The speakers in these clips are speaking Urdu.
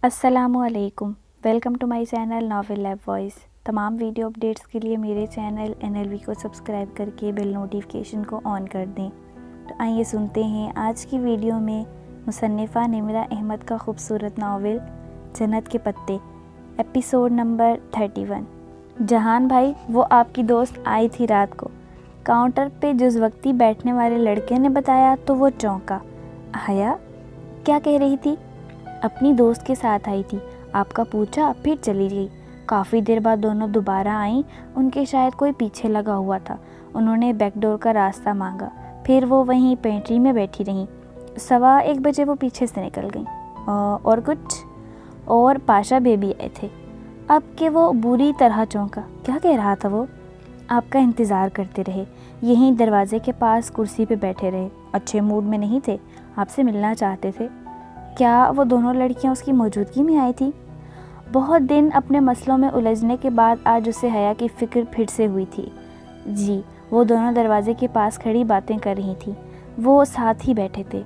السلام علیکم، welcome to my channel novel lab voice. تمام ویڈیو اپڈیٹس کے لیے میرے چینل NLV کو سبسکرائب کر کے بیل نوٹیفیکیشن کو آن کر دیں۔ تو آئیے سنتے ہیں آج کی ویڈیو میں مصنفہ نمرہ احمد کا خوبصورت ناول جنت کے پتے، ایپیسوڈ نمبر 31۔ جہان بھائی، وہ آپ کی دوست آئی تھی رات کو، کاؤنٹر پہ جز وقتی بیٹھنے والے لڑکے نے بتایا تو وہ چونکا۔ حیا کیا کہہ رہی تھی؟ اپنی دوست کے ساتھ آئی تھی، آپ کا پوچھا پھر چلی گئی۔ کافی دیر بعد دونوں دوبارہ آئیں، ان کے شاید کوئی پیچھے لگا ہوا تھا۔ انہوں نے بیک ڈور کا راستہ مانگا، پھر وہ وہیں پینٹری میں بیٹھی رہیں۔ 1:15 بجے وہ پیچھے سے نکل گئیں۔ اور کچھ؟ اور پاشا بیبی آئے تھے۔ اب کہ وہ بری طرح چونکا۔ کیا کہہ رہا تھا وہ؟ آپ کا انتظار کرتے رہے، یہیں دروازے کے پاس کرسی پہ بیٹھے رہے۔ اچھے موڈ میں نہیں تھے، آپ سے ملنا چاہتے تھے۔ کیا وہ دونوں لڑکیاں اس کی موجودگی میں آئی تھیں؟ بہت دن اپنے مسئلوں میں الجھنے کے بعد آج اسے حیا کی فکر پھر سے ہوئی تھی۔ جی، وہ دونوں دروازے کے پاس کھڑی باتیں کر رہی تھیں، وہ ساتھ ہی بیٹھے تھے۔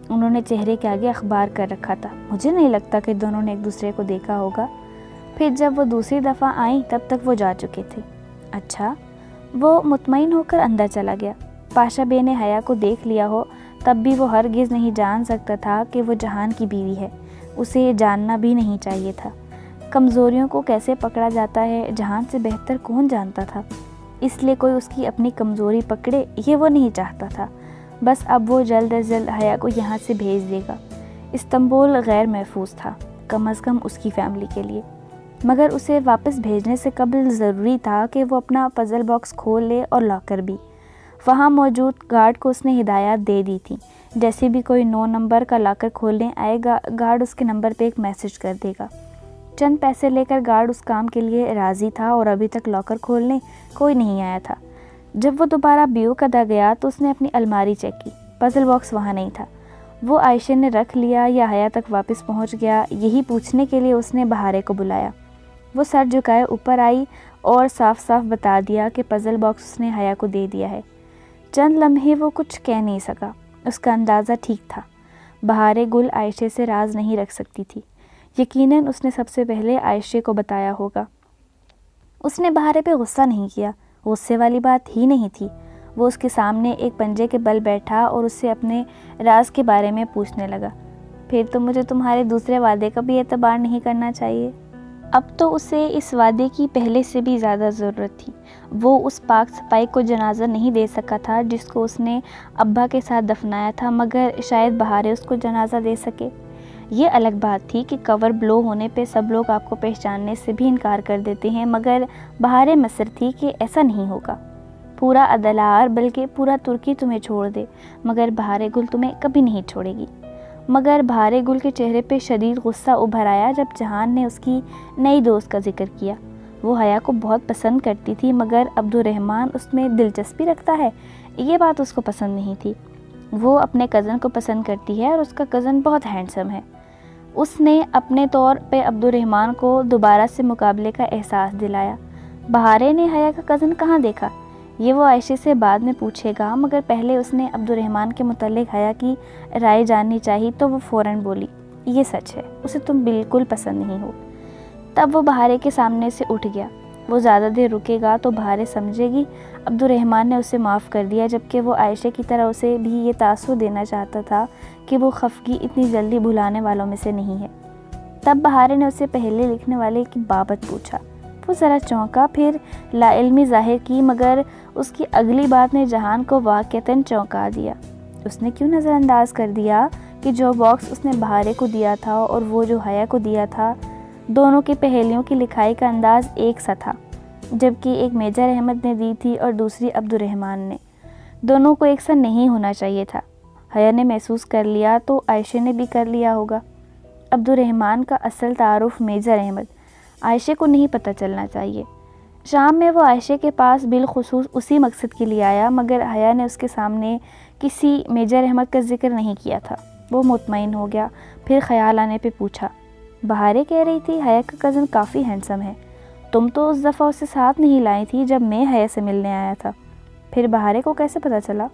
انہوں نے چہرے کے آگے اخبار کر رکھا تھا۔ مجھے نہیں لگتا کہ دونوں نے ایک دوسرے کو دیکھا ہوگا۔ پھر جب وہ دوسری دفعہ آئیں تب تک وہ جا چکے تھے۔ اچھا، وہ مطمئن ہو کر اندر چلا گیا۔ پاشا بے نے حیا کو دیکھ لیا ہو تب بھی وہ ہرگز نہیں جان سکتا تھا کہ وہ جہان کی بیوی ہے، اسے جاننا بھی نہیں چاہیے تھا۔ کمزوریوں کو کیسے پکڑا جاتا ہے جہان سے بہتر کون جانتا تھا، اس لیے کوئی اس کی اپنی کمزوری پکڑے یہ وہ نہیں چاہتا تھا۔ بس اب وہ جلد از جلد حیا کو یہاں سے بھیج دے گا۔ استنبول غیر محفوظ تھا، کم از کم اس کی فیملی کے لیے، مگر اسے واپس بھیجنے سے قبل ضروری تھا کہ وہ اپنا پزل باکس کھول لے اور لاکر بھی۔ وہاں موجود گارڈ کو اس نے ہدایات دے دی تھی، جیسے بھی کوئی 9 نمبر کا لاکر کھولنے آئے گا، گارڈ اس کے نمبر پہ ایک میسج کر دے گا۔ چند پیسے لے کر گارڈ اس کام کے لیے راضی تھا اور ابھی تک لاکر کھولنے کوئی نہیں آیا تھا۔ جب وہ دوبارہ بیوک ادا گیا تو اس نے اپنی الماری چیک کی، پزل باکس وہاں نہیں تھا۔ وہ عائشہ نے رکھ لیا یا حیا تک واپس پہنچ گیا، یہی پوچھنے کے لیے اس نے بہارے کو بلایا۔ وہ سر جھکائے اوپر آئی اور صاف صاف بتا دیا کہ پزل باکس اس نے حیا کو دے دیا ہے۔ چند لمحے وہ کچھ کہہ نہیں سکا، اس کا اندازہ ٹھیک تھا، بہارے گل عائشہ سے راز نہیں رکھ سکتی تھی۔ یقیناً اس نے سب سے پہلے عائشہ کو بتایا ہوگا۔ اس نے بہارے پہ غصہ نہیں کیا، غصے والی بات ہی نہیں تھی۔ وہ اس کے سامنے ایک پنجے کے بل بیٹھا اور اس سے اپنے راز کے بارے میں پوچھنے لگا۔ پھر تو مجھے تمہارے دوسرے وعدے کا بھی اعتبار نہیں کرنا چاہیے۔ اب تو اسے اس وعدے کی پہلے سے بھی زیادہ ضرورت تھی۔ وہ اس پاک صفائی کو جنازہ نہیں دے سکا تھا جس کو اس نے ابا کے ساتھ دفنایا تھا، مگر شاید بہارے اس کو جنازہ دے سکے۔ یہ الگ بات تھی کہ کور بلو ہونے پہ سب لوگ آپ کو پہچاننے سے بھی انکار کر دیتے ہیں، مگر بہارے مصر تھی کہ ایسا نہیں ہوگا۔ پورا عدلار بلکہ پورا ترکی تمہیں چھوڑ دے مگر بہارے گل تمہیں کبھی نہیں چھوڑے گی۔ مگر بہارے گل کے چہرے پہ شدید غصہ ابھر آیا جب جہان نے اس کی نئی دوست کا ذکر کیا۔ وہ حیا کو بہت پسند کرتی تھی، مگر عبدالرحمن اس میں دلچسپی رکھتا ہے، یہ بات اس کو پسند نہیں تھی۔ وہ اپنے کزن کو پسند کرتی ہے اور اس کا کزن بہت ہینڈسم ہے۔ اس نے اپنے طور پہ عبدالرحمن کو دوبارہ سے مقابلے کا احساس دلایا۔ بہارے نے حیا کا کزن کہاں دیکھا، یہ وہ عائشہ سے بعد میں پوچھے گا، مگر پہلے اس نے عبدالرحمن کے متعلق حیا کی رائے جاننی چاہی تو وہ فوراً بولی، یہ سچ ہے، اسے تم بالکل پسند نہیں ہو۔ تب وہ بہارے کے سامنے سے اٹھ گیا۔ وہ زیادہ دیر رکے گا تو بہارے سمجھے گی عبدالرحمن نے اسے معاف کر دیا، جبکہ وہ عائشہ کی طرح اسے بھی یہ تاثر دینا چاہتا تھا کہ وہ خفگی اتنی جلدی بھلانے والوں میں سے نہیں ہے۔ تب بہارے نے اسے پہلے لکھنے والے کی بابت پوچھا۔ وہ ذرا چونکا، پھر لا علمی ظاہر کی، مگر اس کی اگلی بات نے جہان کو واقعتاً چونکا دیا۔ اس نے کیوں نظر انداز کر دیا کہ جو باکس اس نے بہارے کو دیا تھا اور وہ جو حیا کو دیا تھا، دونوں کی پہیلیوں کی لکھائی کا انداز ایک سا تھا، جبکہ ایک میجر احمد نے دی تھی اور دوسری عبدالرحمن نے۔ دونوں کو ایک سا نہیں ہونا چاہیے تھا۔ حیا نے محسوس کر لیا تو عائشہ نے بھی کر لیا ہوگا۔ عبدالرحمن کا اصل تعارف میجر احمد، عائشہ کو نہیں پتہ چلنا چاہیے۔ شام میں وہ عائشہ کے پاس بالخصوص اسی مقصد کے لیے آیا، مگر حیا نے اس کے سامنے کسی میجر احمد کا ذکر نہیں کیا تھا۔ وہ مطمئن ہو گیا، پھر خیال آنے پہ پوچھا، بہارے کہہ رہی تھی حیا کا کزن کافی ہینڈسم ہے، تم تو اس دفعہ اسے ساتھ نہیں لائی تھی جب میں حیا سے ملنے آیا تھا، پھر بہارے کو کیسے پتہ چلا؟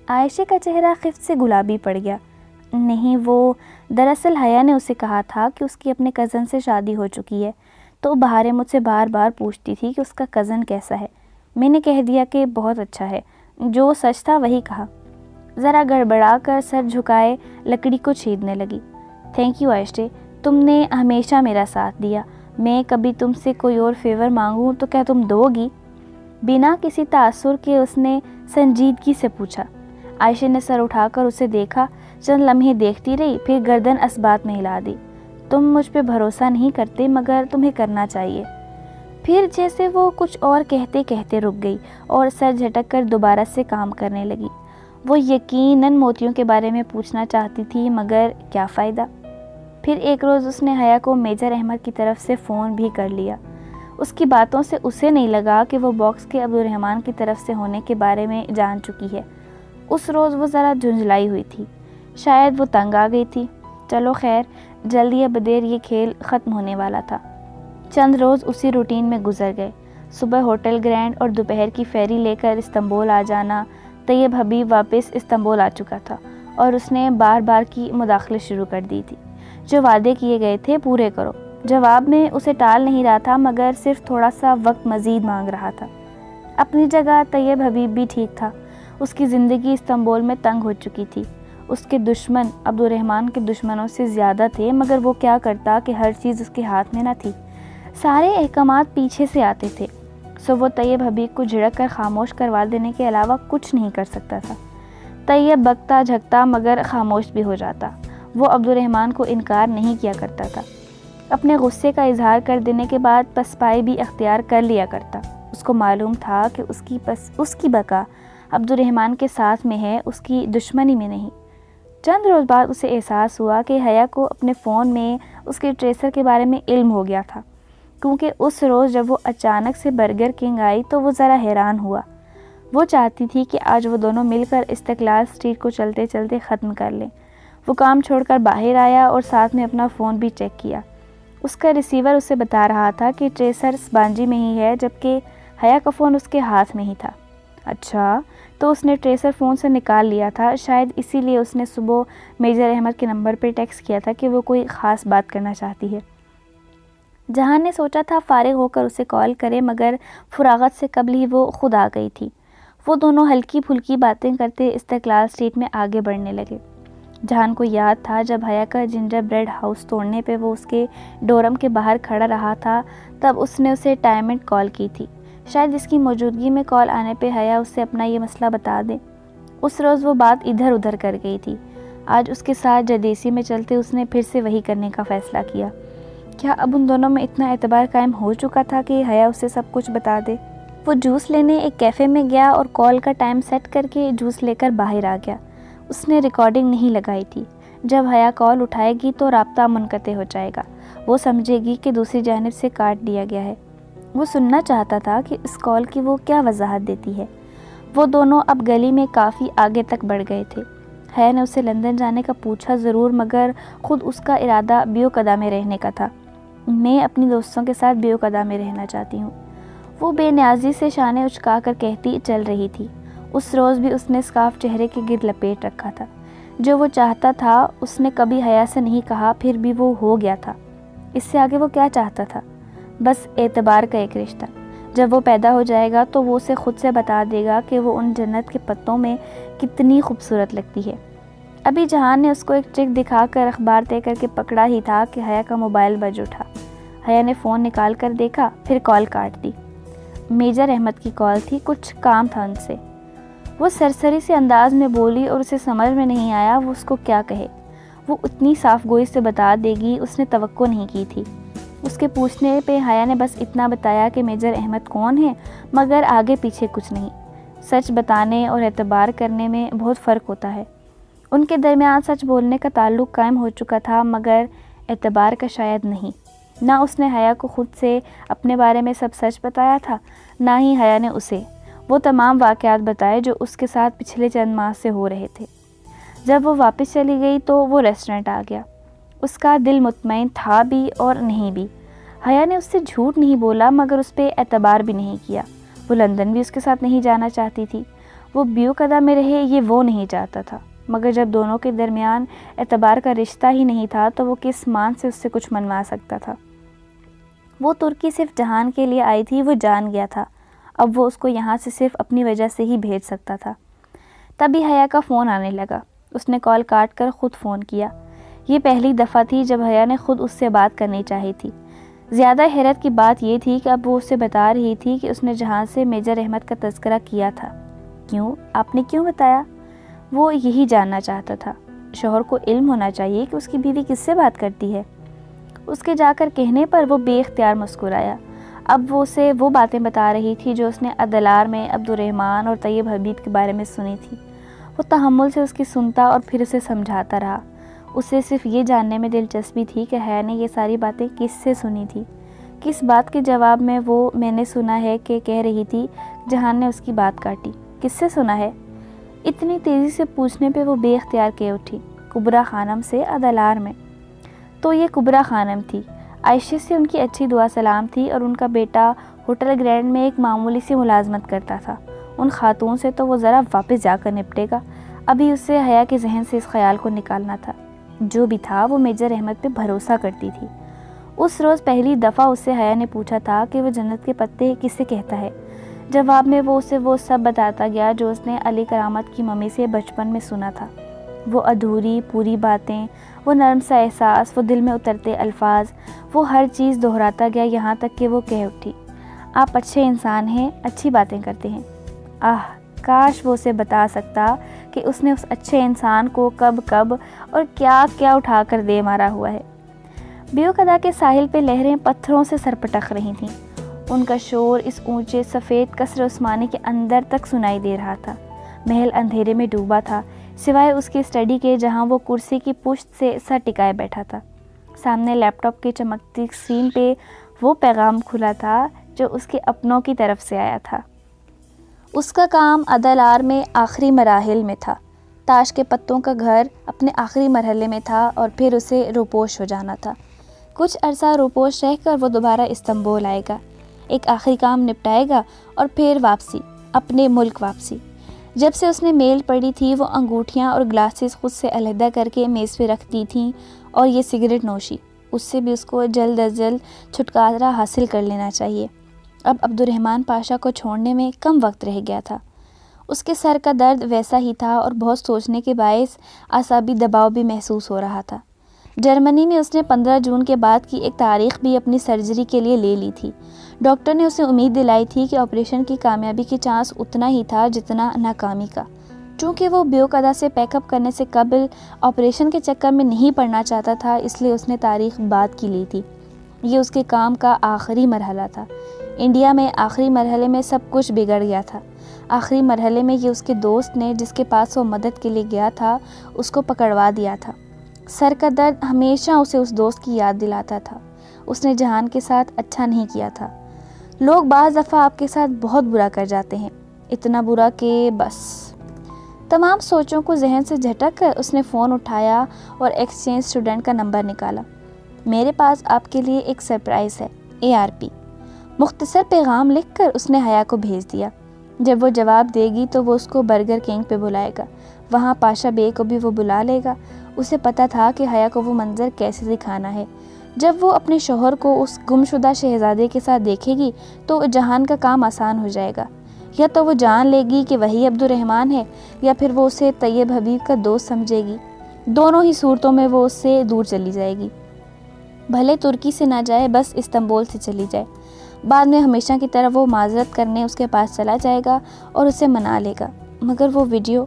عائشہ کا چہرہ خفت سے گلابی پڑ گیا۔ نہیں، وہ دراصل حیا نے اسے کہا تھا کہ اس کی اپنے کزن سے شادی ہو چکی ہے، تو بہاریں مجھ سے بار بار پوچھتی تھی کہ اس کا کزن کیسا ہے۔ میں نے کہہ دیا کہ بہت اچھا ہے، جو سچ تھا وہی کہا۔ ذرا گڑبڑا کر سر جھکائے لکڑی کو چھیدنے لگی۔ تھینک یو عائشہ، تم نے ہمیشہ میرا ساتھ دیا، میں کبھی تم سے کوئی اور فیور مانگوں تو کیا تم دو گی؟ بنا کسی تاثر کے اس نے سنجیدگی سے پوچھا۔ عائشہ نے سر اٹھا کر اسے دیکھا، چند لمحے دیکھتی رہی، پھر گردن اسبات میں ہلا دی۔ تم مجھ پہ بھروسہ نہیں کرتے، مگر تمہیں کرنا چاہیے۔ پھر جیسے وہ کچھ اور کہتے کہتے رک گئی اور سر جھٹک کر دوبارہ سے کام کرنے لگی۔ وہ یقیناً موتیوں کے بارے میں پوچھنا چاہتی تھی، مگر کیا فائدہ؟ پھر ایک روز اس نے حیا کو میجر احمد کی طرف سے فون بھی کر لیا۔ اس کی باتوں سے اسے نہیں لگا کہ وہ باکس کے عبدالرحمن کی طرف سے ہونے کے بارے میں جان چکی ہے۔ اس روز وہ ذرا جھنجھلائی ہوئی تھی، شاید وہ تنگ آ گئی تھی۔ چلو خیر، جلدی یا بدیر یہ کھیل ختم ہونے والا تھا۔ چند روز اسی روٹین میں گزر گئے، صبح ہوٹل گرینڈ اور دوپہر کی فیری لے کر استنبول آ جانا۔ طیب حبیب واپس استنبول آ چکا تھا اور اس نے بار بار کی مداخلت شروع کر دی تھی۔ جو وعدے کیے گئے تھے پورے کرو۔ جواب میں اسے ٹال نہیں رہا تھا، مگر صرف تھوڑا سا وقت مزید مانگ رہا تھا۔ اپنی جگہ طیب حبیب بھی ٹھیک تھا۔ اس کی زندگی استنبول میں تنگ ہو چکی تھی۔ اس کے دشمن عبدالرحمن کے دشمنوں سے زیادہ تھے، مگر وہ کیا کرتا کہ ہر چیز اس کے ہاتھ میں نہ تھی۔ سارے احکامات پیچھے سے آتے تھے، سو وہ طیب حبیب کو جھڑک کر خاموش کروا دینے کے علاوہ کچھ نہیں کر سکتا تھا۔ طیب بکتا جھکتا مگر خاموش بھی ہو جاتا۔ وہ عبدالرحمن کو انکار نہیں کیا کرتا تھا، اپنے غصے کا اظہار کر دینے کے بعد پسپائی بھی اختیار کر لیا کرتا۔ اس کو معلوم تھا کہ اس کی بقا عبدالرحمن کے ساتھ میں ہے، اس کی دشمنی میں نہیں۔ چند روز بعد اسے احساس ہوا کہ حیا کو اپنے فون میں اس کے ٹریسر کے بارے میں علم ہو گیا تھا، کیونکہ اس روز جب وہ اچانک سے برگر کنگ آئی تو وہ ذرا حیران ہوا۔ وہ چاہتی تھی کہ آج وہ دونوں مل کر استقلال اسٹریٹ کو چلتے چلتے ختم کر لیں۔ وہ کام چھوڑ کر باہر آیا اور ساتھ میں اپنا فون بھی چیک کیا۔ اس کا ریسیور اسے بتا رہا تھا کہ ٹریسر بانجی میں ہی ہے، جبکہ حیا کا فون اس کے ہاتھ میں ہی تھا۔ اچھا، تو اس نے ٹریسر فون سے نکال لیا تھا، شاید اسی لیے اس نے صبح میجر احمد کے نمبر پہ ٹیکسٹ کیا تھا کہ وہ کوئی خاص بات کرنا چاہتی ہے۔ جہان نے سوچا تھا فارغ ہو کر اسے کال کرے، مگر فراغت سے قبل ہی وہ خود آ گئی تھی۔ وہ دونوں ہلکی پھلکی باتیں کرتے استقلال اسٹریٹ میں آگے بڑھنے لگے۔ جہان کو یاد تھا جب حیا کا جنجر بریڈ ہاؤس توڑنے پہ وہ اس کے ڈورم کے باہر کھڑا رہا تھا، تب اس نے اسے ٹائمنٹ کال کی تھی۔ شاید اس کی موجودگی میں کال آنے پہ حیا اس سے اپنا یہ مسئلہ بتا دے۔ اس روز وہ بات ادھر ادھر کر گئی تھی۔ آج اس کے ساتھ جدیسی میں چلتے اس نے پھر سے وہی کرنے کا فیصلہ کیا۔ کیا اب ان دونوں میں اتنا اعتبار قائم ہو چکا تھا کہ حیا اسے سب کچھ بتا دے؟ وہ جوس لینے ایک کیفے میں گیا اور کال کا ٹائم سیٹ کر کے جوس لے کر باہر آ گیا۔ اس نے ریکارڈنگ نہیں لگائی تھی۔ جب حیا کال اٹھائے گی تو رابطہ منقطع ہو جائے گا، وہ سمجھے گی کہ دوسری جانب سے کاٹ دیا گیا ہے۔ وہ سننا چاہتا تھا کہ اس کال کی وہ کیا وضاحت دیتی ہے۔ وہ دونوں اب گلی میں کافی آگے تک بڑھ گئے تھے۔ حیا نے اسے لندن جانے کا پوچھا ضرور، مگر خود اس کا ارادہ بیوقدہ میں رہنے کا تھا۔ میں اپنی دوستوں کے ساتھ بیوقدہ میں رہنا چاہتی ہوں، وہ بے نیازی سے شانے اچکا کر کہتی چل رہی تھی۔ اس روز بھی اس نے اسکارف چہرے کے گرد لپیٹ رکھا تھا۔ جو وہ چاہتا تھا اس نے کبھی حیا سے نہیں کہا، پھر بھی وہ ہو گیا تھا۔ اس سے آگے وہ کیا چاہتا تھا؟ بس اعتبار کا ایک رشتہ۔ جب وہ پیدا ہو جائے گا تو وہ اسے خود سے بتا دے گا کہ وہ ان جنت کے پتوں میں کتنی خوبصورت لگتی ہے۔ ابھی جہان نے اس کو ایک ٹرک دکھا کر اخبار طے کر کے پکڑا ہی تھا کہ حیا کا موبائل بج اٹھا۔ حیا نے فون نکال کر دیکھا، پھر کال کاٹ دی۔ میجر احمد کی کال تھی، کچھ کام تھا ان سے۔ وہ سرسری سے انداز میں بولی اور اسے سمجھ میں نہیں آیا وہ اس کو کیا کہے۔ وہ اتنی صاف گوئی سے بتا دے گی اس نے توقع نہیں کی تھی۔ اس کے پوچھنے پہ حیا نے بس اتنا بتایا کہ میجر احمد کون ہے، مگر آگے پیچھے کچھ نہیں۔ سچ بتانے اور اعتبار کرنے میں بہت فرق ہوتا ہے۔ ان کے درمیان سچ بولنے کا تعلق قائم ہو چکا تھا، مگر اعتبار کا شاید نہیں۔ نہ اس نے حیا کو خود سے اپنے بارے میں سب سچ بتایا تھا، نہ ہی حیا نے اسے وہ تمام واقعات بتائے جو اس کے ساتھ پچھلے چند ماہ سے ہو رہے تھے۔ جب وہ واپس چلی گئی تو وہ ریسٹورنٹ آ گیا۔ اس کا دل مطمئن تھا بھی اور نہیں بھی۔ حیا نے اس سے جھوٹ نہیں بولا، مگر اس پہ اعتبار بھی نہیں کیا۔ وہ لندن بھی اس کے ساتھ نہیں جانا چاہتی تھی۔ وہ بیوقدہ میں رہے، یہ وہ نہیں چاہتا تھا۔ مگر جب دونوں کے درمیان اعتبار کا رشتہ ہی نہیں تھا تو وہ کس مان سے اس سے کچھ منوا سکتا تھا؟ وہ ترکی صرف جہان کے لیے آئی تھی، وہ جان گیا تھا، اب وہ اس کو یہاں سے صرف اپنی وجہ سے ہی بھیج سکتا تھا۔ تبھی حیا کا فون آنے لگا۔ اس نے کال کاٹ کر خود فون کیا۔ یہ پہلی دفعہ تھی جب حیا نے خود اس سے بات کرنی چاہی تھی۔ زیادہ حیرت کی بات یہ تھی کہ اب وہ اسے بتا رہی تھی کہ اس نے جہان سے میجر احمد کا تذکرہ کیا تھا۔ کیوں؟ آپ نے کیوں بتایا؟ وہ یہی جاننا چاہتا تھا۔ شوہر کو علم ہونا چاہیے کہ اس کی بیوی کس سے بات کرتی ہے۔ اس کے جا کر کہنے پر وہ بے اختیار مسکرایا۔ اب وہ اسے وہ باتیں بتا رہی تھی جو اس نے عدلار میں عبدالرحمن اور طیب حبیب کے بارے میں سنی تھی۔ وہ تحمل سے اس کی سنتا اور پھر اسے سمجھاتا رہا۔ اسے صرف یہ جاننے میں دلچسپی تھی کہ حیا نے یہ ساری باتیں کس سے سنی تھی۔ کس بات کے جواب میں وہ میں نے سنا ہے کہ کہہ رہی تھی، جہان نے اس کی بات کاٹی۔ کس سے سنا ہے؟ اتنی تیزی سے پوچھنے پہ وہ بے اختیار کہہ اٹھی، کبرا خانم سے عدلار میں۔ تو یہ کبرا خانم تھی۔ عائشہ سے ان کی اچھی دعا سلام تھی اور ان کا بیٹا ہوٹل گرینڈ میں ایک معمولی سی ملازمت کرتا تھا۔ ان خاتون سے تو وہ ذرا واپس جا کر نپٹے گا۔ ابھی اسے حیا کے ذہن سے اس خیال کو نکالنا تھا۔ جو بھی تھا وہ میجر احمد پہ بھروسہ کرتی تھی۔ اس روز پہلی دفعہ اس سے حیا نے پوچھا تھا کہ وہ جنت کے پتے کس سے کہتا ہے۔ جواب میں وہ اسے وہ سب بتاتا گیا جو اس نے علی کرامت کی ممی سے بچپن میں سنا تھا۔ وہ ادھوری پوری باتیں، وہ نرم سا احساس، وہ دل میں اترتے الفاظ، وہ ہر چیز دہراتا گیا یہاں تک کہ وہ کہہ اٹھی، آپ اچھے انسان ہیں، اچھی باتیں کرتے ہیں۔ کاش وہ اسے بتا سکتا کہ اس نے اس اچھے انسان کو کب اور کیا اٹھا کر دے مارا ہوا ہے۔ بیوقدا کے ساحل پہ لہریں پتھروں سے سر پٹک رہی تھیں۔ ان کا شور اس اونچے سفید قصر عثمانی کے اندر تک سنائی دے رہا تھا۔ محل اندھیرے میں ڈوبا تھا، سوائے اس کی اسٹڈی کے جہاں وہ کرسی کی پشت سے سر ٹکائے بیٹھا تھا۔ سامنے لیپ ٹاپ کی چمکتی اسکرین پہ وہ پیغام کھلا تھا جو اس کے اپنوں کی طرف سے آیا تھا۔ اس کا کام عدلار میں آخری مراحل میں تھا۔ تاش کے پتوں کا گھر اپنے آخری مرحلے میں تھا اور پھر اسے روپوش ہو جانا تھا۔ کچھ عرصہ روپوش رہ کر وہ دوبارہ استنبول آئے گا، ایک آخری کام نپٹائے گا اور پھر واپسی، اپنے ملک واپسی۔ جب سے اس نے میل پڑھی تھی وہ انگوٹھیاں اور گلاسز خود سے علیحدہ کر کے میز پہ رکھ دی تھیں، اور یہ سگریٹ نوشی، اس سے بھی اس کو جلد از جلد چھٹکارا حاصل کر لینا چاہیے۔ اب عبدالرحمن پاشا کو چھوڑنے میں کم وقت رہ گیا تھا۔ اس کے سر کا درد ویسا ہی تھا اور بہت سوچنے کے باعث اعصابی دباؤ بھی محسوس ہو رہا تھا۔ جرمنی میں اس نے 15 جون کے بعد کی ایک تاریخ بھی اپنی سرجری کے لیے لے لی تھی۔ ڈاکٹر نے اسے امید دلائی تھی کہ آپریشن کی کامیابی کی چانس اتنا ہی تھا جتنا ناکامی کا۔ چونکہ وہ بیوقدا سے پیک اپ کرنے سے قبل آپریشن کے چکر میں نہیں پڑنا چاہتا تھا، اس لیے اس نے تاریخ بعد کی لی تھی۔ یہ اس کے کام کا آخری مرحلہ تھا۔ انڈیا میں آخری مرحلے میں سب کچھ بگڑ گیا تھا۔ آخری مرحلے میں یہ اس کے دوست نے جس کے پاس وہ مدد کے لیے گیا تھا اس کو پکڑوا دیا تھا۔ سر کا درد ہمیشہ اسے اس دوست کی یاد دلاتا تھا۔ اس نے جہان کے ساتھ اچھا نہیں کیا تھا۔ لوگ بعض دفعہ آپ کے ساتھ بہت برا کر جاتے ہیں، اتنا برا کہ بس۔ تمام سوچوں کو ذہن سے جھٹک کر اس نے فون اٹھایا اور ایکسچینج اسٹوڈنٹ کا نمبر نکالا۔ میرے پاس آپ کے لیے ایک سرپرائز ہے، ARP۔ مختصر پیغام لکھ کر اس نے حیا کو بھیج دیا۔ جب وہ جواب دے گی تو وہ اس کو برگر کنگ پہ بلائے گا، وہاں پاشا بے کو بھی وہ بلا لے گا۔ اسے پتہ تھا کہ حیا کو وہ منظر کیسے دکھانا ہے۔ جب وہ اپنے شوہر کو اس گمشدہ شہزادے کے ساتھ دیکھے گی تو جہان کا کام آسان ہو جائے گا۔ یا تو وہ جان لے گی کہ وہی عبدالرحمن ہے، یا پھر وہ اسے طیب حبیب کا دوست سمجھے گی۔ دونوں ہی صورتوں میں وہ اس سے دور چلی جائے گی۔ بھلے ترکی سے نہ جائے، بس استنبول سے چلی جائے۔ بعد میں ہمیشہ کی طرح وہ معذرت کرنے اس کے پاس چلا جائے گا اور اسے منا لے گا۔ مگر وہ ویڈیو،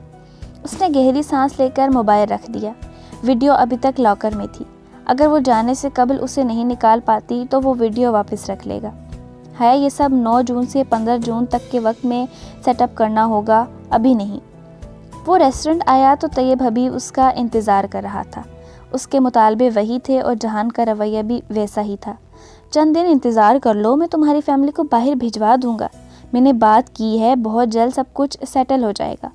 اس نے گہری سانس لے کر موبائل رکھ دیا۔ ویڈیو ابھی تک لاکر میں تھی۔ اگر وہ جانے سے قبل اسے نہیں نکال پاتی تو وہ ویڈیو واپس رکھ لے گا۔ ہے یہ سب 9 جون سے 15 جون تک کے وقت میں سیٹ اپ کرنا ہوگا، ابھی نہیں۔ وہ ریسٹورنٹ آیا تو طیب حبیب اس کا انتظار کر رہا تھا۔ اس کے مطالبے وہی تھے اور جہان کا رویہ بھی ویسا ہی تھا۔ چند دن انتظار کر لو، میں تمہاری فیملی کو باہر بھجوا دوں گا، میں نے بات کی ہے، بہت جلد سب کچھ سیٹل ہو جائے گا،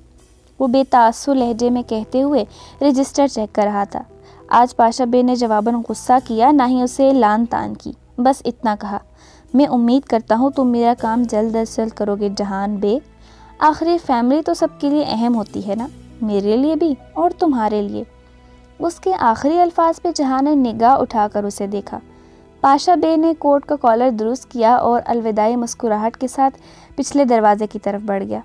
وہ بے تاثر لہجے میں کہتے ہوئے رجسٹر چیک کر رہا تھا۔ آج پاشا بے نے جواباً غصہ کیا، نہ ہی اسے لان تان کی، بس اتنا کہا، میں امید کرتا ہوں تم میرا کام جلد از جلد کرو گے جہان بے۔ آخری فیملی تو سب کے لیے اہم ہوتی ہے نا، میرے لیے بھی اور تمہارے لیے۔ اس کے آخری الفاظ پہ جہان نے نگاہ اٹھا کر اسے دیکھا۔ پاشا بے نے کوٹ کا کالر درست کیا اور الوداعی مسکراہٹ کے ساتھ پچھلے دروازے کی طرف بڑھ گیا۔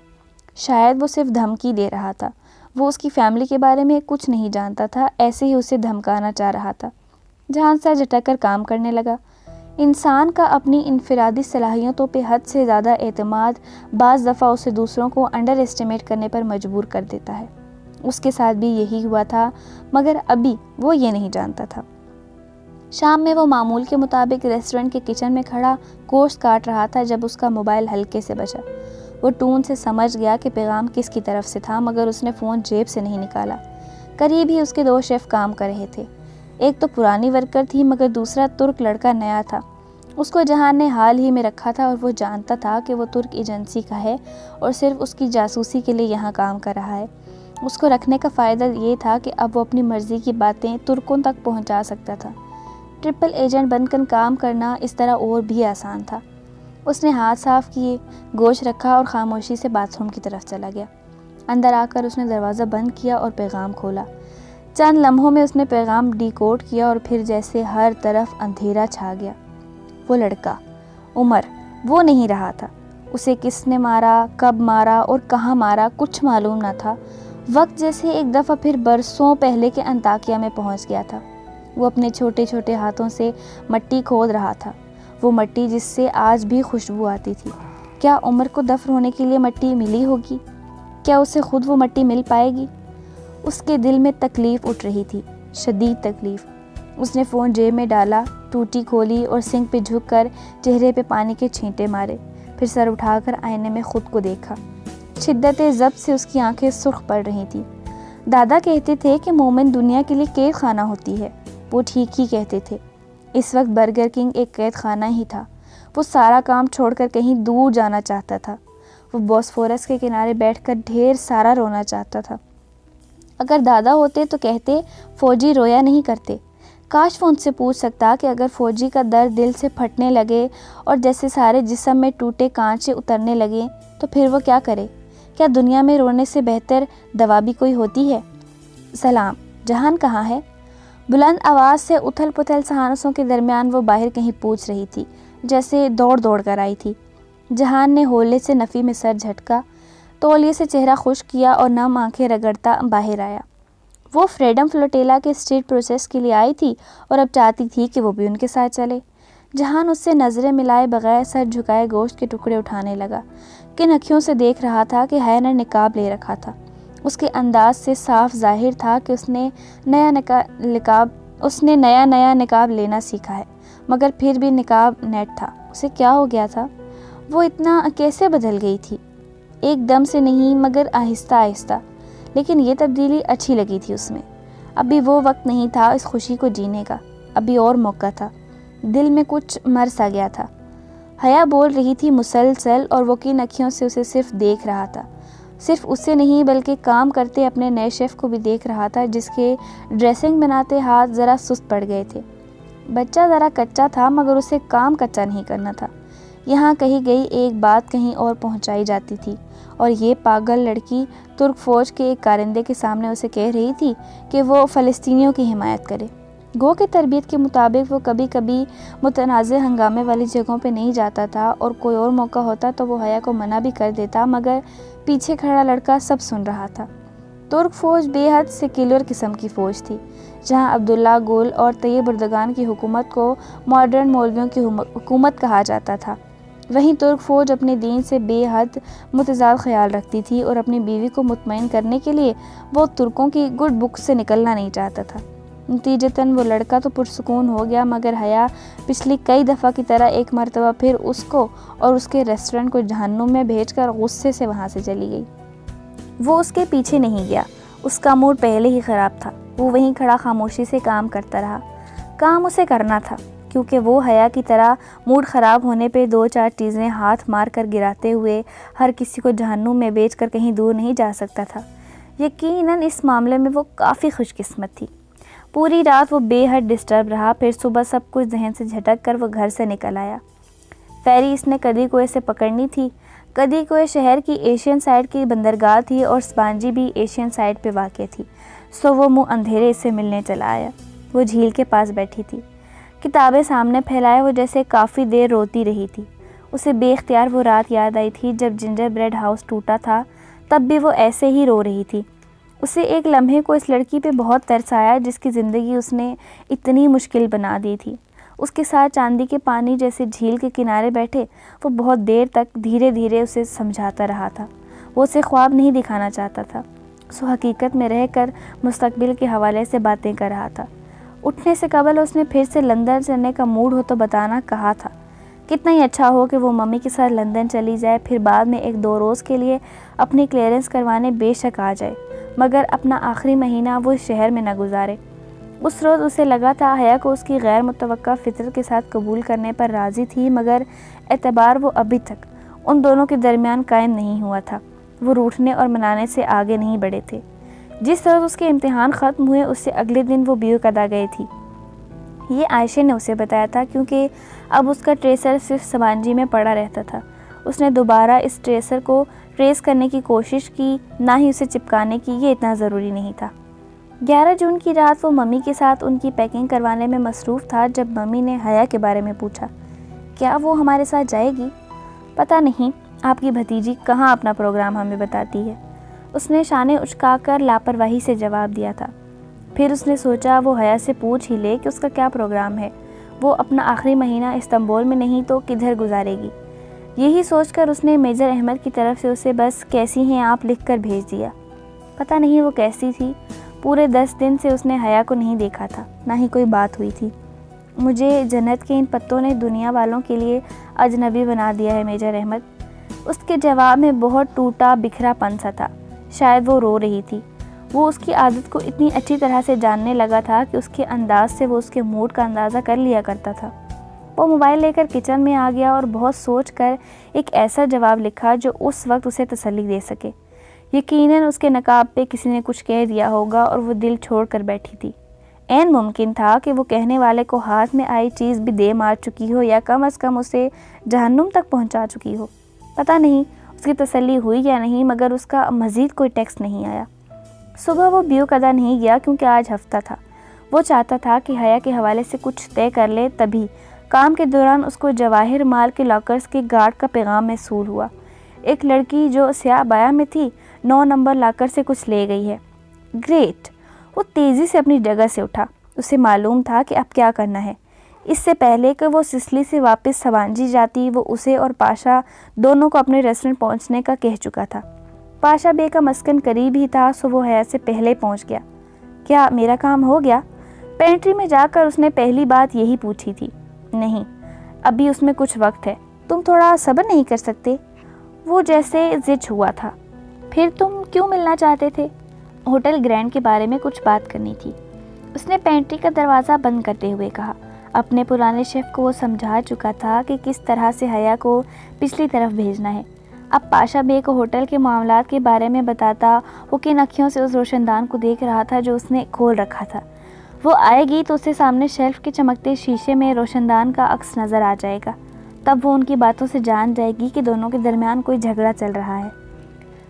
شاید وہ صرف دھمکی دے رہا تھا، وہ اس کی فیملی کے بارے میں کچھ نہیں جانتا تھا، ایسے ہی اسے دھمکانا چاہ رہا تھا۔ جہان سر جھٹک کر کام کرنے لگا۔ انسان کا اپنی انفرادی صلاحیتوں پہ حد سے زیادہ اعتماد بعض دفعہ اسے دوسروں کو انڈر اسٹیمیٹ کرنے پر مجبور کر دیتا ہے۔ اس کے ساتھ بھی یہی ہوا تھا، مگر ابھی وہ یہ نہیں جانتا تھا۔ شام میں وہ معمول کے مطابق ریسٹورنٹ کے کچن میں کھڑا گوشت کاٹ رہا تھا جب اس کا موبائل ہلکے سے بجا۔ وہ ٹون سے سمجھ گیا کہ پیغام کس کی طرف سے تھا، مگر اس نے فون جیب سے نہیں نکالا۔ قریب ہی اس کے 2 شیف کام کر رہے تھے۔ ایک تو پرانی ورکر تھی مگر دوسرا ترک لڑکا نیا تھا۔ اس کو جہان نے حال ہی میں رکھا تھا اور وہ جانتا تھا کہ وہ ترک ایجنسی کا ہے اور صرف اس کی جاسوسی کے لیے یہاں کام کر رہا ہے۔ اس کو رکھنے کا فائدہ یہ تھا کہ اب وہ اپنی مرضی کی باتیں ترکوں تک پہنچا سکتا تھا۔ ٹرپل ایجنٹ بن کر کام کرنا اس طرح اور بھی آسان تھا۔ اس نے ہاتھ صاف کیے، گوشت رکھا اور خاموشی سے باتھ روم کی طرف چلا گیا۔ اندر آ کر اس نے دروازہ بند کیا اور پیغام کھولا۔ چند لمحوں میں اس نے پیغام ڈی کوڈ کیا اور پھر جیسے ہر طرف اندھیرا چھا گیا۔ وہ لڑکا، عمر، وہ نہیں رہا تھا۔ اسے کس نے مارا، کب مارا اور کہاں مارا کچھ معلوم نہ تھا۔ وقت جیسے ایک دفعہ پھر برسوں پہلے کے انطاکیہ میں پہنچ گیا تھا۔ وہ اپنے چھوٹے چھوٹے ہاتھوں سے مٹی کھود رہا تھا، وہ مٹی جس سے آج بھی خوشبو آتی تھی۔ کیا عمر کو دفن ہونے کے لیے مٹی ملی ہوگی؟ کیا اسے خود وہ مٹی مل پائے گی؟ اس کے دل میں تکلیف اٹھ رہی تھی، شدید تکلیف۔ اس نے فون جیب میں ڈالا، ٹوٹی کھولی اور سنک پہ جھک کر چہرے پہ پانی کے چھینٹے مارے، پھر سر اٹھا کر آئینے میں خود کو دیکھا۔ شدت ضبط سے اس کی آنکھیں سرخ پڑ رہی تھیں۔ دادا کہتے تھے کہ مومن دنیا کے لیے قید خانہ ہوتی ہے۔ وہ ٹھیک ہی کہتے تھے۔ اس وقت برگر کنگ ایک قید خانہ ہی تھا۔ وہ سارا کام چھوڑ کر کہیں دور جانا چاہتا تھا۔ وہ بوسفورس کے کنارے بیٹھ کر ڈھیر سارا رونا چاہتا تھا۔ اگر دادا ہوتے تو کہتے فوجی رویا نہیں کرتے۔ کاش وہ ان سے پوچھ سکتا کہ اگر فوجی کا درد دل سے پھٹنے لگے اور جیسے سارے جسم میں ٹوٹے کانچے اترنے لگیں تو پھر وہ کیا کرے؟ کیا دنیا میں رونے سے بہتر دوا بھی کوئی ہوتی ہے؟ سلام، جہان کہاں ہے؟ بلند آواز سے اتھل پتھل سہانسوں کے درمیان وہ باہر کہیں پوچھ رہی تھی، جیسے دوڑ کر آئی تھی۔ جہان نے ہولے سے نفی میں سر جھٹکا، تولیے سے چہرہ خشک کیا اور نم آنکھیں رگڑتا باہر آیا۔ وہ فریڈم فلوٹیلا کے اسٹریٹ پروسیس کے لیے آئی تھی اور اب چاہتی تھی کہ وہ بھی ان کے ساتھ چلے۔ جہان اس سے نظریں ملائے بغیر سر جھکائے گوشت کے ٹکڑے اٹھانے لگا۔ کن اکھیوں سے دیکھ رہا تھا کہ حیا نے نقاب لے رکھا تھا۔ اس کے انداز سے صاف ظاہر تھا کہ اس نے نیا نقاب لینا سیکھا ہے، مگر پھر بھی نقاب نیٹ تھا۔ اسے کیا ہو گیا تھا؟ وہ اتنا کیسے بدل گئی تھی؟ ایک دم سے نہیں مگر آہستہ آہستہ، لیکن یہ تبدیلی اچھی لگی تھی اس میں۔ ابھی وہ وقت نہیں تھا اس خوشی کو جینے کا، ابھی اور موقع تھا۔ دل میں کچھ مر سا گیا تھا۔ حیا بول رہی تھی مسلسل اور وہ کن اکھیوں سے اسے صرف دیکھ رہا تھا۔ صرف اسے نہیں بلکہ کام کرتے اپنے نئے شیف کو بھی دیکھ رہا تھا، جس کے ڈریسنگ بناتے ہاتھ ذرا سست پڑ گئے تھے۔ بچہ ذرا کچا تھا مگر اسے کام کچا نہیں کرنا تھا۔ یہاں کہی گئی ایک بات کہیں اور پہنچائی جاتی تھی، اور یہ پاگل لڑکی ترک فوج کے ایک کارندے کے سامنے اسے کہہ رہی تھی کہ وہ فلسطینیوں کی حمایت کرے۔ گو کے تربیت کے مطابق وہ کبھی کبھی متنازع ہنگامے والی جگہوں پہ نہیں جاتا تھا، اور کوئی اور موقع ہوتا تو وہ حیا کو منع بھی کر دیتا، مگر پیچھے کھڑا لڑکا سب سن رہا تھا۔ ترک فوج بے حد سیکولر قسم کی فوج تھی، جہاں عبداللہ گل اور طیب اردگان کی حکومت کو ماڈرن مولویوں کی حکومت کہا جاتا تھا۔ وہیں ترک فوج اپنے دین سے بے حد متضاد خیال رکھتی تھی، اور اپنی بیوی کو مطمئن کرنے کے لیے وہ ترکوں کی گڈ بک سے نکلنا نہیں چاہتا تھا۔ نتیجتاً وہ لڑکا تو پرسکون ہو گیا، مگر حیا پچھلی کئی دفعہ کی طرح ایک مرتبہ پھر اس کو اور اس کے ریسٹورنٹ کو جہنم میں بھیج کر غصے سے وہاں سے چلی گئی۔ وہ اس کے پیچھے نہیں گیا، اس کا موڈ پہلے ہی خراب تھا۔ وہ وہیں کھڑا خاموشی سے کام کرتا رہا۔ کام اسے کرنا تھا، کیونکہ وہ حیا کی طرح موڈ خراب ہونے پہ 2-4 چیزیں ہاتھ مار کر گراتے ہوئے ہر کسی کو جہنم میں بیچ کر کہیں دور نہیں جا سکتا تھا۔ یقیناً اس معاملے میں وہ کافی خوش قسمت تھی۔ پوری رات وہ بے حد ڈسٹرب رہا، پھر صبح سب کچھ ذہن سے جھٹک کر وہ گھر سے نکل آیا۔ فیری اس نے کدی کو اسے پکڑنی تھی، کدی کوئی شہر کی ایشین سائڈ کی بندرگاہ تھی اور سبانجی بھی ایشین سائڈ پہ واقع تھی، سو وہ منہ اندھیرے سے ملنے چلا آیا۔ وہ جھیل کے پاس بیٹھی تھی، کتابیں سامنے پھیلائے وہ جیسے کافی دیر روتی رہی تھی۔ اسے بے اختیار وہ رات یاد آئی تھی جب جنجر بریڈ ہاؤس ٹوٹا تھا، تب بھی وہ ایسے ہی رو رہی تھی۔ اسے ایک لمحے کو اس لڑکی پہ بہت ترس آیا جس کی زندگی اس نے اتنی مشکل بنا دی تھی۔ اس کے ساتھ چاندی کے پانی جیسے جھیل کے کنارے بیٹھے وہ بہت دیر تک دھیرے دھیرے اسے سمجھاتا رہا تھا۔ وہ اسے خواب نہیں دکھانا چاہتا تھا، سو حقیقت میں رہ کر مستقبل کے حوالے سے باتیں کر رہا تھا۔ اٹھنے سے قبل اس نے پھر سے لندن چلنے کا موڈ ہو تو بتانا کہا تھا۔ کتنا ہی اچھا ہو کہ وہ ممی کے ساتھ لندن چلی جائے، پھر بعد میں 1-2 روز کے لیے اپنی کلیئرنس کروانے بے شک آ جائے، مگر اپنا آخری مہینہ وہ اس شہر میں نہ گزارے۔ اس روز اسے لگا تھا حیا کو اس کی غیر متوقع فطرت کے ساتھ قبول کرنے پر راضی تھی، مگر اعتبار وہ ابھی تک ان دونوں کے درمیان قائم نہیں ہوا تھا۔ وہ روٹھنے اور منانے سے آگے نہیں بڑھے تھے۔ جس روز اس کے امتحان ختم ہوئے اس سے اگلے دن وہ بیوقدہ گئی تھی۔ یہ عائشہ نے اسے بتایا تھا کیونکہ اب اس کا ٹریسر صرف سبانجی میں پڑا رہتا تھا۔ اس نے دوبارہ اس ٹریسر کو ٹریس کرنے کی کوشش کی، نہ ہی اسے چپکانے کی، یہ اتنا ضروری نہیں تھا۔ 11 جون کی رات وہ ممی کے ساتھ ان کی پیکنگ کروانے میں مصروف تھا جب ممی نے حیا کے بارے میں پوچھا، کیا وہ ہمارے ساتھ جائے گی؟ پتہ نہیں، آپ کی بھتیجی کہاں اپنا پروگرام ہمیں بتاتی ہے، اس نے شانے اچکا کر لاپرواہی سے جواب دیا تھا۔ پھر اس نے سوچا وہ حیا سے پوچھ ہی لے کہ اس کا کیا پروگرام ہے، وہ اپنا آخری مہینہ استنبول میں نہیں تو کدھر گزارے گی۔ یہی سوچ کر اس نے میجر احمد کی طرف سے اسے بس کیسی ہیں آپ لکھ کر بھیج دیا۔ پتہ نہیں وہ کیسی تھی، پورے 10 دن سے اس نے حیا کو نہیں دیکھا تھا، نہ ہی کوئی بات ہوئی تھی۔ مجھے جنت کے ان پتوں نے دنیا والوں کے لیے اجنبی بنا دیا ہے میجر احمد۔ اس کے جواب میں بہت ٹوٹا بکھرا پن سا تھا، شاید وہ رو رہی تھی۔ وہ اس کی عادت کو اتنی اچھی طرح سے جاننے لگا تھا کہ اس کے انداز سے وہ اس کے موڈ کا اندازہ کر لیا کرتا تھا۔ وہ موبائل لے کر کچن میں آ گیا اور بہت سوچ کر ایک ایسا جواب لکھا جو اس وقت اسے تسلی دے سکے۔ یقیناً اس کے نقاب پہ کسی نے کچھ کہہ دیا ہوگا اور وہ دل چھوڑ کر بیٹھی تھی۔ عین ممکن تھا کہ وہ کہنے والے کو ہاتھ میں آئی چیز بھی دے مار چکی ہو یا کم از کم اسے جہنم تک پہنچا چکی ہو۔ پتہ نہیں اس کی تسلی ہوئی یا نہیں، مگر اس کا مزید کوئی ٹیکسٹ نہیں آیا۔ صبح وہ بیوقدہ نہیں گیا کیونکہ آج ہفتہ تھا۔ وہ چاہتا تھا کہ حیا کے حوالے سے کچھ طے کر لے، تبھی کام کے دوران اس کو جواہر مال کے لاکرز کے گارڈ کا پیغام موصول ہوا۔ ایک لڑکی جو سیاہ بایا میں تھی 9 نمبر لاکر سے کچھ لے گئی ہے۔ گریٹ! وہ تیزی سے اپنی جگہ سے اٹھا۔ اسے معلوم تھا کہ اب کیا کرنا ہے۔ اس سے پہلے کہ وہ سسلی سے واپس سبانجی جاتی، وہ اسے اور پاشا دونوں کو اپنے ریسٹورنٹ پہنچنے کا کہہ چکا تھا۔ پاشا بے کا مسکن قریب ہی تھا، سو وہ حیا سے پہلے پہنچ گیا۔ کیا میرا کام ہو گیا؟ پینٹری میں جا کر اس نے پہلی بات یہی پوچھی تھی۔ نہیں، ابھی اس میں کچھ وقت ہے، تم تھوڑا صبر نہیں کر سکتے؟ وہ جیسے زچ ہوا تھا۔ پھر تم کیوں ملنا چاہتے تھے؟ ہوٹل گرینڈ کے بارے میں کچھ بات کرنی تھی، اس نے پینٹری کا دروازہ بند کرتے ہوئے کہا۔ اپنے پرانے شیف کو وہ سمجھا چکا تھا کہ کس طرح سے حیا کو پچھلی طرف بھیجنا ہے۔ اب پاشا بے کو ہوٹل کے معاملات کے بارے میں بتاتا، وہ کن اکھیوں سے اس روشن دان کو دیکھ رہا تھا جو اس نے کھول رکھا تھا۔ وہ آئے گی تو اسے سامنے شیلف کے چمکتے شیشے میں روشن دان کا عکس نظر آ جائے گا، تب وہ ان کی باتوں سے جان جائے گی کہ دونوں کے درمیان کوئی جھگڑا چل رہا ہے۔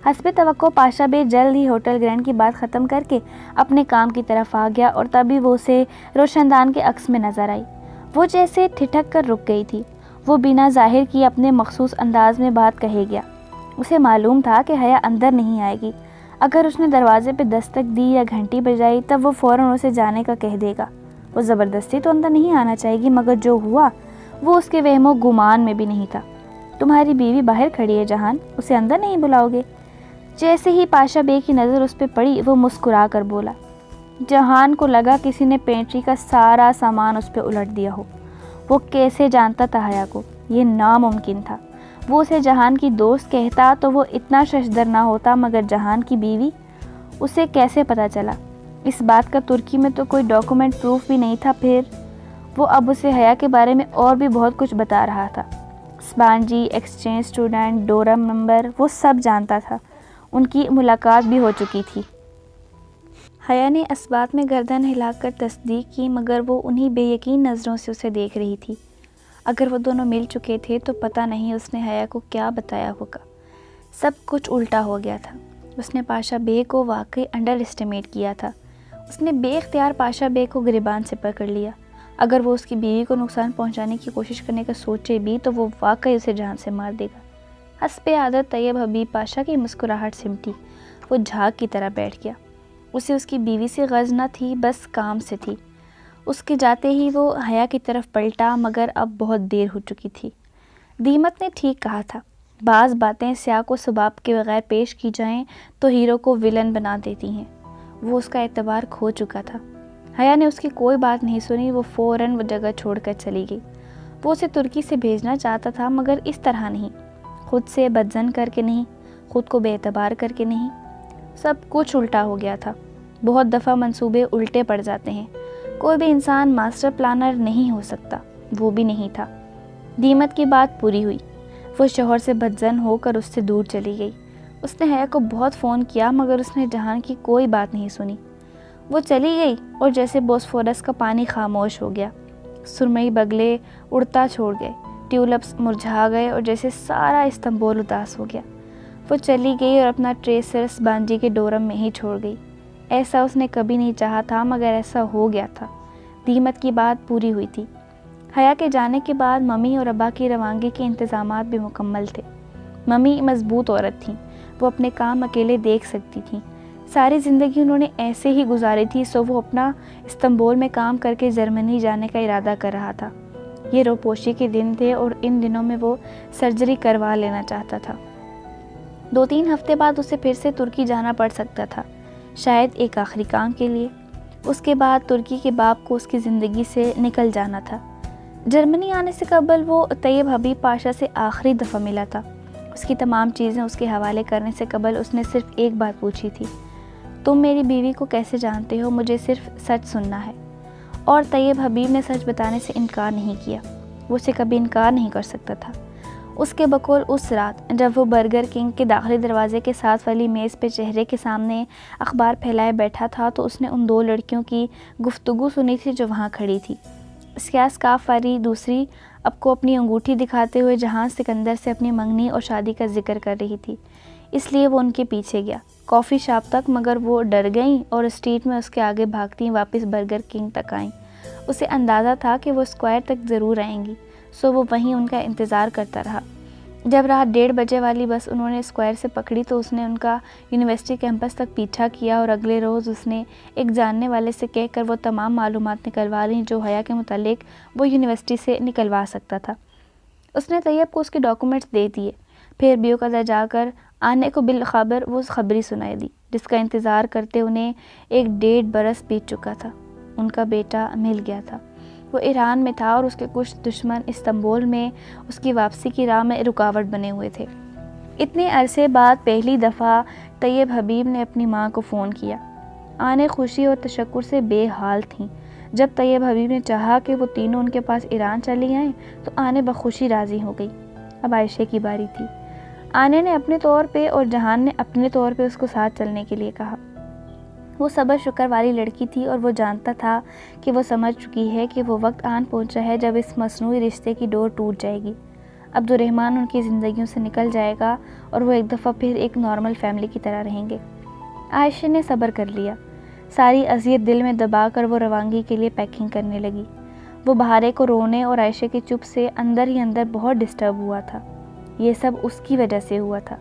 حسب توقع پاشا بے جلد ہی ہوٹل گرینڈ کی بات ختم کر کے اپنے کام کی طرف آ گیا اور تبھی وہ اسے روشن دان کے عکس میں نظر آئی۔ وہ جیسے ٹھٹک کر رک گئی تھی۔ وہ بنا ظاہر کی اپنے مخصوص انداز میں بات کہے گیا۔ اسے معلوم تھا کہ حیا اندر نہیں آئے گی۔ اگر اس نے دروازے پہ دستک دی یا گھنٹی بجائی تب وہ فوراً اسے جانے کا کہہ دے گا۔ وہ زبردستی تو اندر نہیں آنا چاہے گی، مگر جو ہوا وہ اس کے وہم و گمان میں بھی نہیں تھا۔ تمہاری بیوی باہر کھڑی ہے جہان، اسے اندر نہیں بلاؤ گے؟ جیسے ہی پاشا بے کی نظر اس پہ پڑی وہ مسکرا کر بولا۔ جہان کو لگا کسی نے پینٹری کا سارا سامان اس پہ الٹ دیا ہو۔ وہ کیسے جانتا تھا حیا کو؟ یہ ناممکن تھا۔ وہ اسے جہان کی دوست کہتا تو وہ اتنا ششدر نہ ہوتا، مگر جہان کی بیوی؟ اسے کیسے پتہ چلا؟ اس بات کا ترکی میں تو کوئی ڈاکومنٹ پروف بھی نہیں تھا۔ پھر وہ اب اسے حیا کے بارے میں اور بھی بہت کچھ بتا رہا تھا۔ سبانجی، ایکسچینج اسٹوڈنٹ، ڈورم نمبر، وہ سب جانتا تھا۔ ان کی ملاقات بھی ہو چکی تھی۔ حیا نے اس بات میں گردن ہلا کر تصدیق کی، مگر وہ انہی بے یقین نظروں سے اسے دیکھ رہی تھی۔ اگر وہ دونوں مل چکے تھے تو پتہ نہیں اس نے حیا کو کیا بتایا ہوگا۔ سب کچھ الٹا ہو گیا تھا۔ اس نے پاشا بے کو واقعی انڈر اسٹیمیٹ کیا تھا۔ اس نے بے اختیار پاشا بے کو گریبان سے پکڑ لیا۔ اگر وہ اس کی بیوی کو نقصان پہنچانے کی کوشش کرنے کا سوچے بھی تو وہ واقعی اسے جان سے مار دے گا۔ حسب عادت طیب حبیب پاشا کی مسکراہٹ سمٹی۔ وہ جھاگ کی طرح بیٹھ گیا۔ اسے اس کی بیوی سے غرض نہ تھی، بس کام سے تھی۔ اس کے جاتے ہی وہ حیا کی طرف پلٹا، مگر اب بہت دیر ہو چکی تھی۔ دیمت نے ٹھیک کہا تھا، بعض باتیں سیاق و سباق کے بغیر پیش کی جائیں تو ہیرو کو ولن بنا دیتی ہیں۔ وہ اس کا اعتبار کھو چکا تھا۔ حیا نے اس کی کوئی بات نہیں سنی، وہ فوراً وہ جگہ چھوڑ کر چلی گئی۔ وہ اسے ترکی سے بھیجنا چاہتا تھا، مگر اس طرح نہیں، خود سے بدظن کر کے نہیں، خود کو بے اعتبار کر کے نہیں۔ سب کچھ الٹا ہو گیا تھا۔ بہت دفعہ منصوبے الٹے پڑ جاتے ہیں۔ کوئی بھی انسان ماسٹر پلانر نہیں ہو سکتا، وہ بھی نہیں تھا۔ دیمت کی بات پوری ہوئی۔ وہ شوہر سے بدظن ہو کر اس سے دور چلی گئی۔ اس نے حیا کو بہت فون کیا، مگر اس نے جہان کی کوئی بات نہیں سنی۔ وہ چلی گئی اور جیسے بوسفورس کا پانی خاموش ہو گیا۔ سرمئی بگلے اڑتا چھوڑ گئے، ٹیولپس مرجھا گئے اور جیسے سارا استنبول اداس ہو گیا۔ وہ چلی گئی اور اپنا ٹریسرس بانجی کے ڈورم میں ہی چھوڑ گئی۔ ایسا اس نے کبھی نہیں چاہا تھا، مگر ایسا ہو گیا تھا۔ دیمت کی بات پوری ہوئی تھی۔ حیا کے جانے کے بعد ممی اور ابا کی روانگی کے انتظامات بھی مکمل تھے۔ ممی مضبوط عورت تھیں، وہ اپنے کام اکیلے دیکھ سکتی تھیں۔ ساری زندگی انہوں نے ایسے ہی گزاری تھی، سو وہ اپنا استنبول میں کام کر کے جرمنی جانے کا ارادہ کر رہا تھا۔ یہ روپوشی کے دن تھے اور ان دنوں میں وہ سرجری کروا لینا چاہتا تھا۔ 2-3 ہفتے بعد اسے پھر سے ترکی جانا پڑ سکتا تھا، شاید ایک آخری کام کے لیے۔ اس کے بعد ترکی کے باپ کو اس کی زندگی سے نکل جانا تھا۔ جرمنی آنے سے قبل وہ طیب حبیب پاشا سے آخری دفعہ ملا تھا۔ اس کی تمام چیزیں اس کے حوالے کرنے سے قبل اس نے صرف ایک بات پوچھی تھی، تم میری بیوی کو کیسے جانتے ہو؟ مجھے صرف سچ سننا ہے۔ اور طیب حبیب نے سچ بتانے سے انکار نہیں کیا۔ وہ اسے کبھی انکار نہیں کر سکتا تھا۔ اس کے بقول اس رات جب وہ برگر کنگ کے داخلی دروازے کے ساتھ والی میز پہ چہرے کے سامنے اخبار پھیلائے بیٹھا تھا تو اس نے ان 2 لڑکیوں کی گفتگو سنی تھی جو وہاں کھڑی تھی۔ سیاہ اسکارف والی دوسری اب کو اپنی انگوٹھی دکھاتے ہوئے جہاں سکندر سے اپنی منگنی اور شادی کا ذکر کر رہی تھی، اس لیے وہ ان کے پیچھے گیا کافی شاپ تک، مگر وہ ڈر گئیں اور اسٹریٹ میں اس کے آگے بھاگتی واپس برگر کنگ تک آئیں۔ اسے اندازہ تھا کہ وہ اسکوائر تک ضرور آئیں گی، سو وہ وہیں ان کا انتظار کرتا رہا۔ جب رات 1:30 بجے والی بس انہوں نے اسکوائر سے پکڑی تو اس نے ان کا یونیورسٹی کیمپس تک پیچھا کیا اور اگلے روز اس نے ایک جاننے والے سے کہہ کر وہ تمام معلومات نکلوا لیں جو حیا کے متعلق وہ یونیورسٹی سے نکلوا سکتا تھا۔ اس نے طیب کو اس کے ڈاکومنٹس دے دیے، پھر بیو قضا جا کر آنے کو بالخبر وہ خبری سنائی دی جس کا انتظار کرتے انہیں 1.5 برس بیت چکا تھا۔ ان کا بیٹا مل گیا تھا۔ وہ ایران میں تھا اور اس کے کچھ دشمن استنبول میں اس کی واپسی کی راہ میں رکاوٹ بنے ہوئے تھے۔ اتنے عرصے بعد پہلی دفعہ طیب حبیب نے اپنی ماں کو فون کیا۔ آنے خوشی اور تشکر سے بے حال تھیں۔ جب طیب حبیب نے چاہا کہ وہ تینوں ان کے پاس ایران چلی آئیں تو آنے بخوشی راضی ہو گئی۔ اب عائشہ کی باری تھی۔ آنے نے اپنے طور پہ اور جہان نے اپنے طور پہ اس کو ساتھ چلنے کے لیے کہا۔ وہ صبر شکر والی لڑکی تھی اور وہ جانتا تھا کہ وہ سمجھ چکی ہے کہ وہ وقت آن پہنچا ہے جب اس مصنوعی رشتے کی ڈور ٹوٹ جائے گی۔ عبدالرحمن ان کی زندگیوں سے نکل جائے گا اور وہ ایک دفعہ پھر ایک نارمل فیملی کی طرح رہیں گے۔ عائشہ نے صبر کر لیا۔ ساری اذیت دل میں دبا کر وہ روانگی کے لیے پیکنگ کرنے لگی۔ وہ بہارے کو رونے اور عائشہ کی چپ سے اندر ہی اندر بہت ڈسٹرب ہوا تھا۔ یہ سب اس کی وجہ سے ہوا تھا۔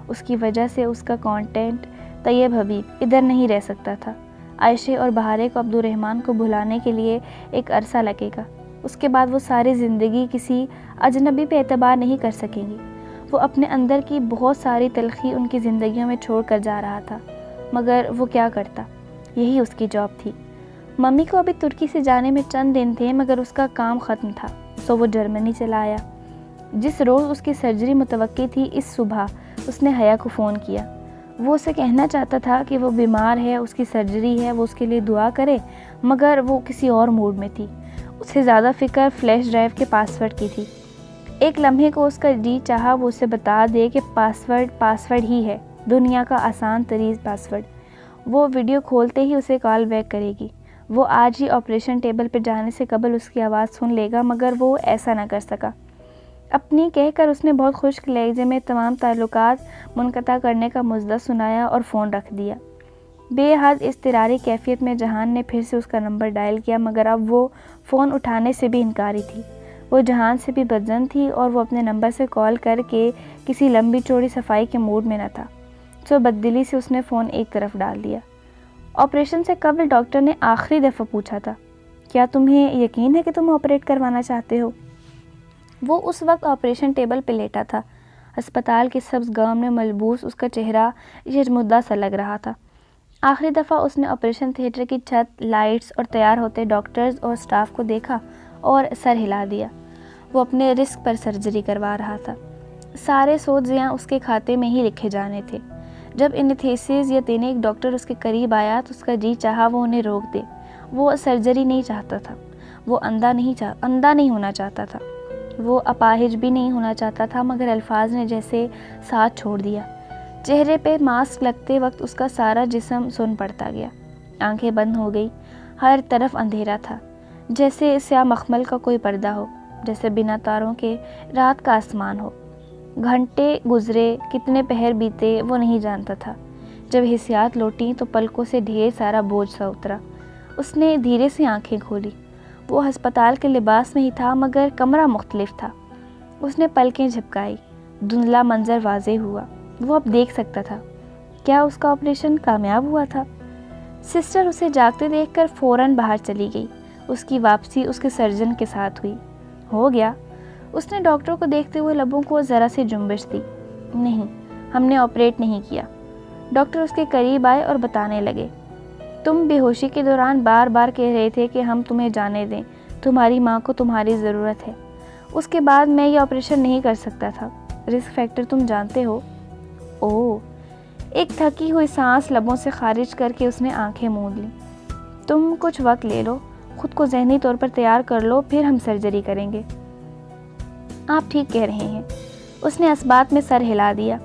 اس کی وجہ سے اس کا کانٹینٹ طیب حبیب ادھر نہیں رہ سکتا تھا۔ عائشہ اور بہارے کو عبدالرحمن کو بھلانے کے لیے ایک عرصہ لگے گا۔ اس کے بعد وہ ساری زندگی کسی اجنبی پہ اعتبار نہیں کر سکیں گی۔ وہ اپنے اندر کی بہت ساری تلخی ان کی زندگیوں میں چھوڑ کر جا رہا تھا، مگر وہ کیا کرتا؟ یہی اس کی جاب تھی۔ ممی کو ابھی ترکی سے جانے میں چند دن تھے، مگر اس کا کام ختم تھا، سو وہ جرمنی چلا آیا۔ جس روز اس کی سرجری متوقع تھی اس صبح اس نے حیا کو فون کیا۔ وہ اسے کہنا چاہتا تھا کہ وہ بیمار ہے، اس کی سرجری ہے، وہ اس کے لیے دعا کرے، مگر وہ کسی اور موڈ میں تھی۔ اسے زیادہ فکر فلیش ڈرائیو کے پاسورڈ کی تھی۔ ایک لمحے کو اس کا جی چاہا وہ اسے بتا دے کہ پاسورڈ ہی ہے، دنیا کا آسان ترین پاسورڈ۔ وہ ویڈیو کھولتے ہی اسے کال بیک کرے گی۔ وہ آج ہی آپریشن ٹیبل پہ جانے سے قبل اس کی آواز سن لے گا، مگر وہ ایسا نہ کر سکا۔ اپنی کہہ کر اس نے بہت خشک لہجے میں تمام تعلقات منقطع کرنے کا مزدہ سنایا اور فون رکھ دیا۔ بے حد اضطراری کیفیت میں جہان نے پھر سے اس کا نمبر ڈائل کیا، مگر اب وہ فون اٹھانے سے بھی انکاری تھی۔ وہ جہان سے بھی بدظن تھی اور وہ اپنے نمبر سے کال کر کے کسی لمبی چوڑی صفائی کے موڈ میں نہ تھا، سو بددلی سے اس نے فون ایک طرف ڈال دیا۔ آپریشن سے قبل ڈاکٹر نے آخری دفعہ پوچھا تھا، کیا تمہیں یقین ہے کہ تم آپریٹ کروانا چاہتے ہو؟ وہ اس وقت آپریشن ٹیبل پہ لیٹا تھا۔ ہسپتال کے سبز گام میں ملبوس اس کا چہرہ یجمدہ سا لگ رہا تھا۔ آخری دفعہ اس نے آپریشن تھیٹر کی چھت، لائٹس اور تیار ہوتے ڈاکٹرز اور سٹاف کو دیکھا اور سر ہلا دیا۔ وہ اپنے رسک پر سرجری کروا رہا تھا۔ سارے سود زیاں اس کے کھاتے میں ہی لکھے جانے تھے۔ جب انتھیسیس یا دینے ایک ڈاکٹر اس کے قریب آیا تو اس کا جی چاہا وہ انہیں روک دے۔ وہ سرجری نہیں چاہتا تھا، وہ اندھا نہیں ہونا چاہتا تھا، وہ اپاہج بھی نہیں ہونا چاہتا تھا، مگر الفاظ نے جیسے ساتھ چھوڑ دیا۔ چہرے پہ ماسک لگتے وقت اس کا سارا جسم سن پڑتا گیا۔ آنکھیں بند ہو گئی، ہر طرف اندھیرا تھا، جیسے سیاہ مخمل کا کوئی پردہ ہو، جیسے بنا تاروں کے رات کا آسمان ہو۔ گھنٹے گزرے، کتنے پہر بیتے وہ نہیں جانتا تھا۔ جب حسیات لوٹیں تو پلکوں سے ڈھیر سارا بوجھ سا اترا۔ اس نے دھیرے سے آنکھیں کھولی۔ وہ ہسپتال کے لباس میں ہی تھا، مگر کمرہ مختلف تھا۔ اس نے پلکیں جھپکائی، دھندلا منظر واضح ہوا۔ وہ اب دیکھ سکتا تھا۔ کیا اس کا آپریشن کامیاب ہوا تھا؟ سسٹر اسے جاگتے دیکھ کر فوراً باہر چلی گئی۔ اس کی واپسی اس کے سرجن کے ساتھ ہوئی۔ ہو گیا؟ اس نے ڈاکٹر کو دیکھتے ہوئے لبوں کو ذرا سے جنبش دی۔ نہیں، ہم نے آپریٹ نہیں کیا۔ ڈاکٹر اس کے قریب آئے اور بتانے لگے، تم بے ہوشی کے دوران بار بار کہہ رہے تھے کہ ہم تمہیں جانے دیں، تمہاری ماں کو تمہاری ضرورت ہے۔ اس کے بعد میں یہ آپریشن نہیں کر سکتا تھا۔ رسک فیکٹر تم جانتے ہو؟ اوہ، ایک تھکی ہوئی سانس لبوں سے خارج کر کے اس نے آنکھیں موند لیں۔ تم کچھ وقت لے لو، خود کو ذہنی طور پر تیار کر لو، پھر ہم سرجری کریں گے۔ آپ ٹھیک کہہ رہے ہیں۔ اس نے اس بات میں سر ہلا دیا۔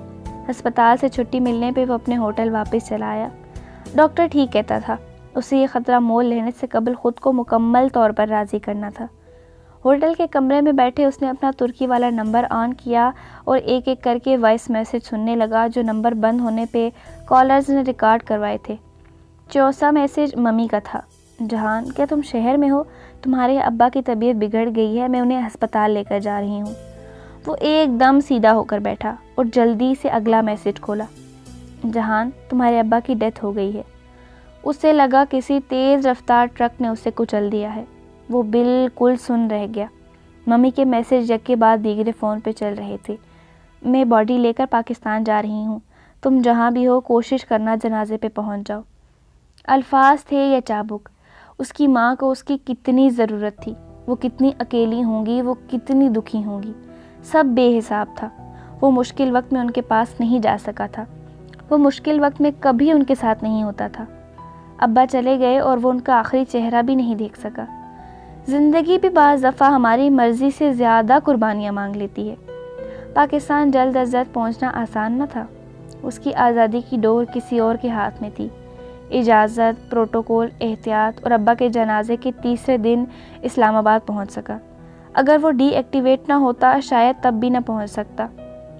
ہسپتال سے چھٹی ملنے پہ وہ اپنے ہوٹل واپس چلا آیا۔ ڈاکٹر ٹھیک کہتا تھا، اسے یہ خطرہ مول لینے سے قبل خود کو مکمل طور پر راضی کرنا تھا۔ ہوٹل کے کمرے میں بیٹھے اس نے اپنا ترکی والا نمبر آن کیا اور ایک ایک کر کے وائس میسج سننے لگا جو نمبر بند ہونے پہ کالرز نے ریکارڈ کروائے تھے۔ 64 میسج ممی کا تھا۔ جہان، کیا تم شہر میں ہو؟ تمہارے ابا کی طبیعت بگڑ گئی ہے، میں انہیں ہسپتال لے کر جا رہی ہوں۔ وہ ایک دم سیدھا ہو کر بیٹھا اور جلدی سے اگلا میسج کھولا۔ جہان، تمہارے ابا کی ڈیتھ ہو گئی ہے۔ اسے لگا کسی تیز رفتار ٹرک نے اسے کچل دیا ہے۔ وہ بالکل سن رہ گیا۔ ممی کے میسج یک کے بعد دیگرے فون پہ چل رہے تھے۔ میں باڈی لے کر پاکستان جا رہی ہوں، تم جہاں بھی ہو کوشش کرنا جنازے پہ پہنچ جاؤ۔ الفاظ تھے یا چابک، اس کی ماں کو اس کی کتنی ضرورت تھی، وہ کتنی اکیلی ہوں گی، وہ کتنی دکھی ہوں گی، سب بے حساب تھا۔ وہ مشکل وقت میں ان کے پاس نہیں جا سکا تھا، وہ مشکل وقت میں کبھی ان کے ساتھ نہیں ہوتا تھا۔ ابا چلے گئے اور وہ ان کا آخری چہرہ بھی نہیں دیکھ سکا۔ زندگی بھی بعض دفعہ ہماری مرضی سے زیادہ قربانیاں مانگ لیتی ہے۔ پاکستان جلد از جلد پہنچنا آسان نہ تھا۔ اس کی آزادی کی ڈور کسی اور کے ہاتھ میں تھی۔ اجازت، پروٹوکول، احتیاط، اور ابا کے جنازے کے تیسرے دن اسلام آباد پہنچ سکا۔ اگر وہ ڈی ایکٹیویٹ نہ ہوتا شاید تب بھی نہ پہنچ سکتا۔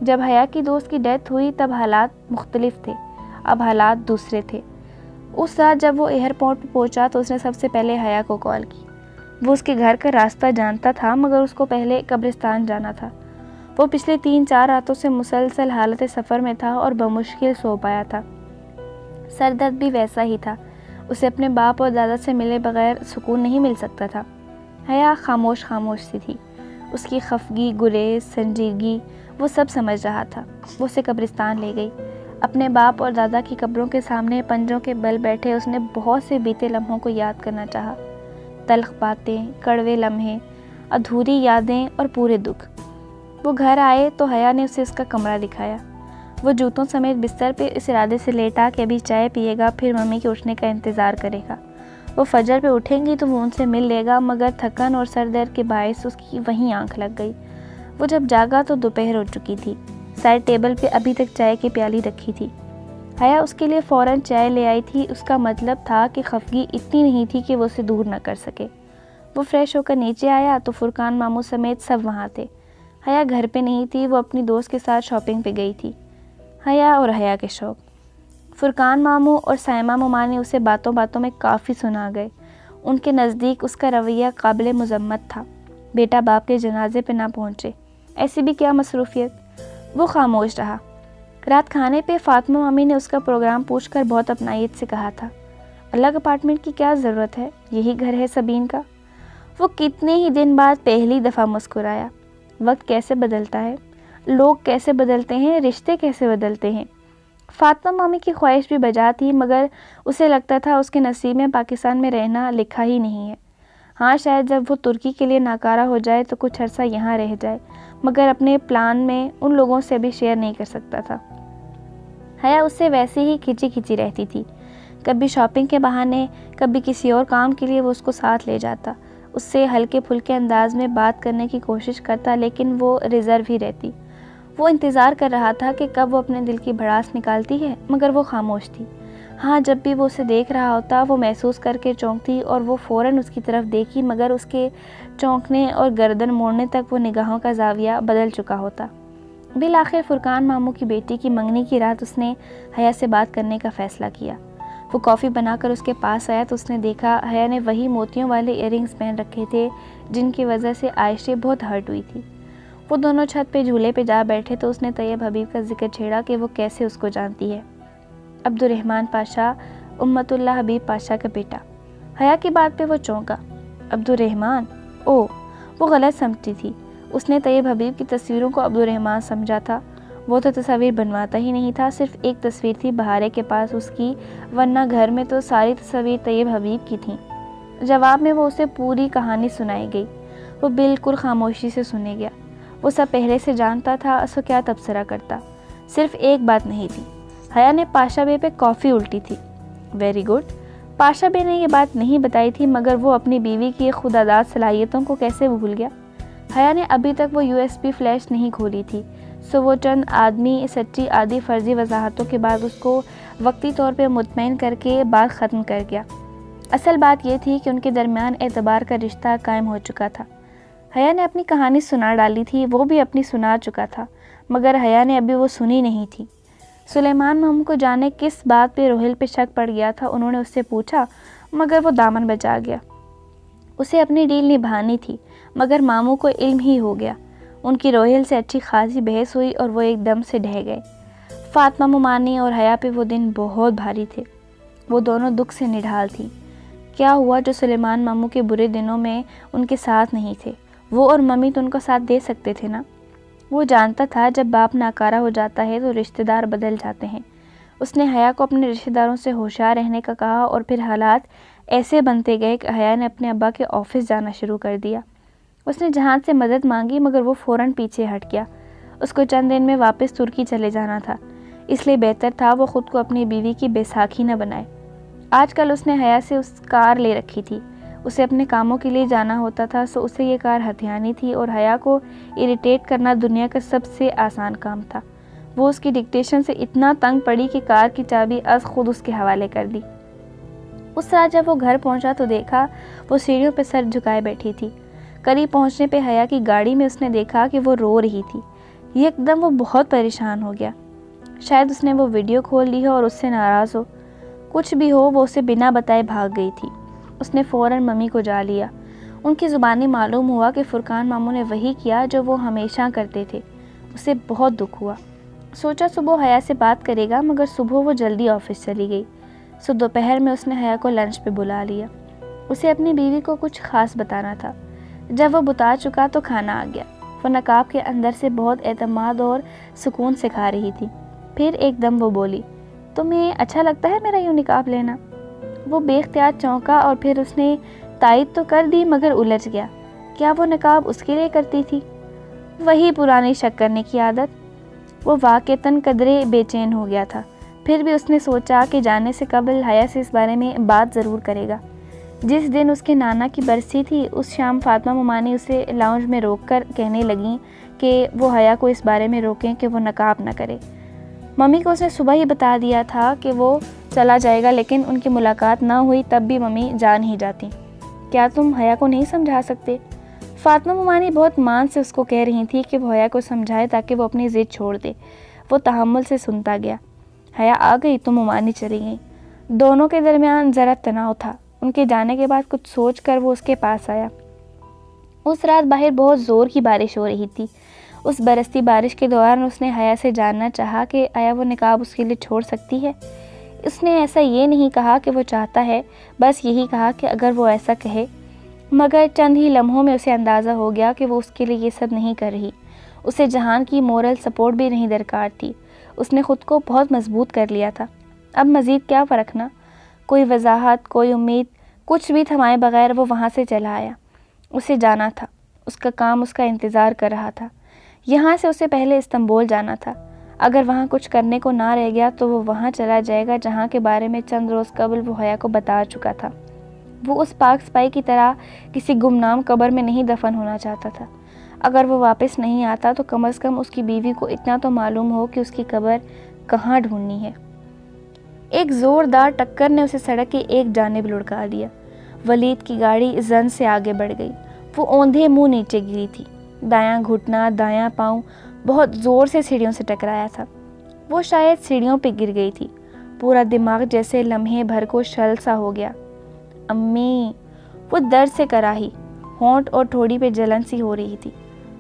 جب حیا کی دوست کی ڈیتھ ہوئی تب حالات مختلف تھے، اب حالات دوسرے تھے۔ اس رات جب وہ ایئرپورٹ پہ پہنچا تو اس نے سب سے پہلے حیا کو کال کی۔ وہ اس کے گھر کا راستہ جانتا تھا، مگر اس کو پہلے قبرستان جانا تھا۔ وہ پچھلے 3-4 راتوں سے مسلسل حالت سفر میں تھا اور بمشکل سو پایا تھا۔ سر درد بھی ویسا ہی تھا۔ اسے اپنے باپ اور دادا سے ملے بغیر سکون نہیں مل سکتا تھا۔ حیا خاموش سی تھی۔ اس کی خفگی، گریز، سنجیدگی، وہ سب سمجھ رہا تھا۔ وہ اسے قبرستان لے گئی۔ اپنے باپ اور دادا کی قبروں کے سامنے پنجوں کے بل بیٹھے اس نے بہت سے بیتے لمحوں کو یاد کرنا چاہا۔ تلخ باتیں، کڑوے لمحے، ادھوری یادیں اور پورے دکھ۔ وہ گھر آئے تو حیا نے اسے اس کا کمرہ دکھایا۔ وہ جوتوں سمیت بستر پہ اس ارادے سے لیٹا کہ ابھی چائے پیے گا، پھر ممی کے اٹھنے کا انتظار کرے گا۔ وہ فجر پہ اٹھیں گی تو وہ ان سے مل لے گا، مگر تھکن اور سر درد کے باعث اس کی وہیں آنکھ لگ گئی۔ وہ جب جاگا تو دوپہر ہو چکی تھی۔ سائڈ ٹیبل پہ ابھی تک چائے کی پیالی رکھی تھی۔ حیا اس کے لیے فوراً چائے لے آئی تھی۔ اس کا مطلب تھا کہ خفگی اتنی نہیں تھی کہ وہ اسے دور نہ کر سکے۔ وہ فریش ہو کر نیچے آیا تو فرقان ماموں سمیت سب وہاں تھے۔ حیا گھر پہ نہیں تھی، وہ اپنی دوست کے ساتھ شاپنگ پہ گئی تھی۔ حیا اور حیا کے شوق۔ فرقان ماموں اور سائمہ ممانی اسے باتوں باتوں میں کافی سنا گئے۔ ان کے نزدیک اس کا رویہ قابل مذمت تھا، بیٹا باپ کے جنازے پہ نہ پہنچے، ایسی بھی کیا مصروفیت۔ وہ خاموش رہا۔ رات کھانے پہ فاطمہ مامی نے اس کا پروگرام پوچھ کر بہت اپنائیت سے کہا تھا، الگ اپارٹمنٹ کی کیا ضرورت ہے، یہی گھر ہے سبین کا۔ وہ کتنے ہی دن بعد پہلی دفعہ مسکرایا۔ وقت کیسے بدلتا ہے، لوگ کیسے بدلتے ہیں، رشتے کیسے بدلتے ہیں۔ فاطمہ مامی کی خواہش بھی بجا تھی، مگر اسے لگتا تھا اس کے نصیب میں پاکستان میں رہنا لکھا ہی نہیں ہے۔ ہاں، شاید جب وہ ترکی کے لیے ناکارہ ہو جائے تو کچھ عرصہ یہاں رہ جائے، مگر اپنے پلان میں ان لوگوں سے بھی شیئر نہیں کر سکتا تھا۔ حیا اس سے ویسے ہی کھچی کھچی رہتی تھی، کبھی شاپنگ کے بہانے، کبھی کسی اور کام کے لیے وہ اس کو ساتھ لے جاتا، اس سے ہلکے پھلکے انداز میں بات کرنے کی کوشش کرتا، لیکن وہ ریزرو ہی رہتی۔ وہ انتظار کر رہا تھا کہ کب وہ اپنے دل کی بھڑاس نکالتی ہے، مگر وہ خاموش تھی۔ ہاں، جب بھی وہ اسے دیکھ رہا ہوتا وہ محسوس کر کے چونکتی اور وہ فوراً اس کی طرف دیکھی، مگر اس کے چونکنے اور گردن موڑنے تک وہ نگاہوں کا زاویہ بدل چکا ہوتا۔ بالآخر فرقان ماموں کی بیٹی کی منگنی کی رات اس نے حیا سے بات کرنے کا فیصلہ کیا۔ وہ کافی بنا کر اس کے پاس آیا تو اس نے دیکھا حیا نے وہی موتیوں والے ایئر رنگز پہن رکھے تھے جن کی وجہ سے عائشہ بہت ہرٹ ہوئی تھی۔ وہ دونوں چھت پہ جھولے پہ جا بیٹھے تو اس نے طیب حبیب کا ذکر چھیڑا کہ وہ کیسے اس کو جانتی ہے۔ عبدالرحمن پاشا، امت اللہ حبیب پاشا کا بیٹا۔ حیا کی بات پہ وہ چونکا۔ عبدالرحمن؟ او، وہ غلط سمجھتی تھی۔ اس نے طیب حبیب کی تصویروں کو عبدالرحمن سمجھا تھا۔ وہ تو تصاویر بنواتا ہی نہیں تھا، صرف ایک تصویر تھی بہارے کے پاس اس کی، ورنہ گھر میں تو ساری تصاویر طیب حبیب کی تھیں۔ جواب میں وہ اسے پوری کہانی سنائی گئی۔ وہ بالکل خاموشی سے سنے گیا۔ وہ سب پہلے سے جانتا تھا، اس کو کیا تبصرہ کرتا۔ صرف ایک بات نہیں تھی، حیا نے پاشا بے پہ کافی الٹی تھی۔ Very good. پاشا بے نے یہ بات نہیں بتائی تھی، مگر وہ اپنی بیوی کی خودآزاد صلاحیتوں کو کیسے بھول گیا۔ حیا نے ابھی تک وہ USB فلیش نہیں کھولی تھی، سو وہ چند آدمی سچی آدھی فرضی وضاحتوں کے بعد اس کو وقتی طور پہ مطمئن کر کے بات ختم کر گیا۔ اصل بات یہ تھی کہ ان کے درمیان اعتبار کا رشتہ قائم ہو چکا تھا۔ حیا نے اپنی کہانی سنا ڈالی تھی، وہ بھی اپنی سنا چکا تھا، مگر حیا نے ابھی وہ سنی نہیں تھی۔ سلیمان ماموں کو جانے کس بات پہ روہیل پہ شک پڑ گیا تھا، انہوں نے اس سے پوچھا، مگر وہ دامن بچا گیا۔ اسے اپنی ڈیل نبھانی تھی، مگر ماموں کو علم ہی ہو گیا۔ ان کی روہیل سے اچھی خاصی بحث ہوئی اور وہ ایک دم سے ڈھہ گئے۔ فاطمہ ممانی اور حیا پہ وہ دن بہت بھاری تھے۔ وہ دونوں دکھ سے نڈھال تھی۔ کیا ہوا جو سلیمان ماموں کے برے دنوں میں ان کے ساتھ نہیں تھے؟ وہ اور ممی تو ان کا ساتھ دے سکتے تھے نا۔ وہ جانتا تھا جب باپ ناکارہ ہو جاتا ہے تو رشتہ دار بدل جاتے ہیں۔ اس نے حیا کو اپنے رشتہ داروں سے ہوشیار رہنے کا کہا اور پھر حالات ایسے بنتے گئے کہ حیا نے اپنے ابا کے آفس جانا شروع کر دیا۔ اس نے جہان سے مدد مانگی، مگر وہ فوراً پیچھے ہٹ گیا۔ اس کو چند دن میں واپس ترکی چلے جانا تھا، اس لیے بہتر تھا وہ خود کو اپنی بیوی کی بیساکھی نہ بنائے۔ آج کل اس نے حیا سے اس کار لے رکھی تھی، اسے اپنے کاموں کے لیے جانا ہوتا تھا، سو اسے یہ کار ہتھیانی تھی اور حیا کو اریٹیٹ کرنا دنیا کا سب سے آسان کام تھا۔ وہ اس کی ڈکٹیشن سے اتنا تنگ پڑی کہ کار کی چابی از خود اس کے حوالے کر دی۔ اس رات جب وہ گھر پہنچا تو دیکھا وہ سیڑھیوں پہ سر جھکائے بیٹھی تھی۔ قریب پہنچنے پہ حیا کی گاڑی میں اس نے دیکھا کہ وہ رو رہی تھی۔ یک دم وہ بہت پریشان ہو گیا۔ شاید اس نے وہ ویڈیو کھول لی ہو اور اس سے ناراض ہو۔ کچھ بھی ہو، وہ اسے بنا بتائے بھاگ گئی تھی۔ اس نے فوراً ممی کو جا لیا۔ ان کی زبانی معلوم ہوا کہ فرقان ماموں نے وہی کیا جو وہ ہمیشہ کرتے تھے۔ اسے بہت دکھ ہوا۔ سوچا صبح حیا سے بات کرے گا، مگر صبح وہ جلدی آفس چلی گئی، سو دوپہر میں اس نے حیا کو لنچ پہ بلا لیا۔ اسے اپنی بیوی کو کچھ خاص بتانا تھا۔ جب وہ بتا چکا تو کھانا آ گیا۔ وہ نقاب کے اندر سے بہت اعتماد اور سکون سے کھا رہی تھی۔ پھر ایک دم وہ بولی، تمہیں اچھا لگتا ہے میرا یوں نقاب لینا؟ وہ بے اختیار چونکا اور پھر اس نے تائید تو کر دی، مگر الجھ گیا۔ کیا وہ نقاب اس کے لیے کرتی تھی؟ وہی پرانی شک کرنے کی عادت۔ وہ واقعتاً قدرے بے چین ہو گیا تھا، پھر بھی اس نے سوچا کہ جانے سے قبل حیا سے اس بارے میں بات ضرور کرے گا۔ جس دن اس کے نانا کی برسی تھی، اس شام فاطمہ ممانی اسے لاؤنج میں روک کر کہنے لگیں کہ وہ حیا کو اس بارے میں روکیں کہ وہ نقاب نہ کرے۔ ممی کو اس نے صبح ہی بتا دیا تھا کہ وہ چلا جائے گا، لیکن ان کی ملاقات نہ ہوئی، تب بھی ممی جا نہیں جاتی۔ کیا تم حیا کو نہیں سمجھا سکتے؟ فاطمہ ممانی بہت مان سے اس کو کہہ رہی تھی کہ وہ حیا کو سمجھائے تاکہ وہ اپنی ضد چھوڑ دے۔ وہ تحمل سے سنتا گیا۔ حیا آ گئی تو ممانی چلی گئیں۔ دونوں کے درمیان ذرا تناؤ تھا۔ ان کے جانے کے بعد کچھ سوچ کر وہ اس کے پاس آیا۔ اس رات باہر بہت زور کی بارش ہو رہی تھی۔ اس برستی بارش کے دوران اس نے حیا سے جاننا چاہا کہ آیا وہ نقاب اس کے لیے چھوڑ سکتی ہے۔ اس نے ایسا یہ نہیں کہا کہ وہ چاہتا ہے، بس یہی کہا کہ اگر وہ ایسا کہے، مگر چند ہی لمحوں میں اسے اندازہ ہو گیا کہ وہ اس کے لیے یہ سب نہیں کر رہی۔ اسے جہان کی مورل سپورٹ بھی نہیں درکار تھی۔ اس نے خود کو بہت مضبوط کر لیا تھا۔ اب مزید کیا پرکھنا؟ کوئی وضاحت، کوئی امید، کچھ بھی تھمائے بغیر وہ وہاں سے چلا آیا۔ اسے جانا تھا۔ اس کا کام اس کا انتظار کر رہا تھا۔ یہاں سے اسے پہلے استنبول جانا تھا۔ اگر وہاں کچھ کرنے کو نہ رہ گیا تو وہ وہاں چلا جائے گا جہاں کے بارے میں چند روز قبل وہ حیا کو بتا چکا تھا۔ وہ اس پاک سپاہی کی طرح کسی گمنام قبر میں نہیں دفن ہونا چاہتا تھا۔ اگر وہ واپس نہیں آتا تو کم از کم اس کی بیوی کو اتنا تو معلوم ہو کہ اس کی قبر کہاں ڈھونڈنی ہے۔ ایک زوردار ٹکر نے اسے سڑک کے ایک جانب لڑکا دیا۔ ولید کی گاڑی زن سے آگے بڑھ گئی۔ وہ اوندھے منہ نیچے گری تھی۔ دایاں گھٹنا، دایاں پاؤں بہت زور سے سیڑھیوں سے ٹکرایا تھا۔ وہ شاید سیڑھیوں پہ گر گئی تھی۔ پورا دماغ جیسے لمحے بھر کو شل سا ہو گیا۔ امی! وہ درد سے کراہی، ہونٹ اور ٹھوڑی پہ جلن سی ہو رہی تھی۔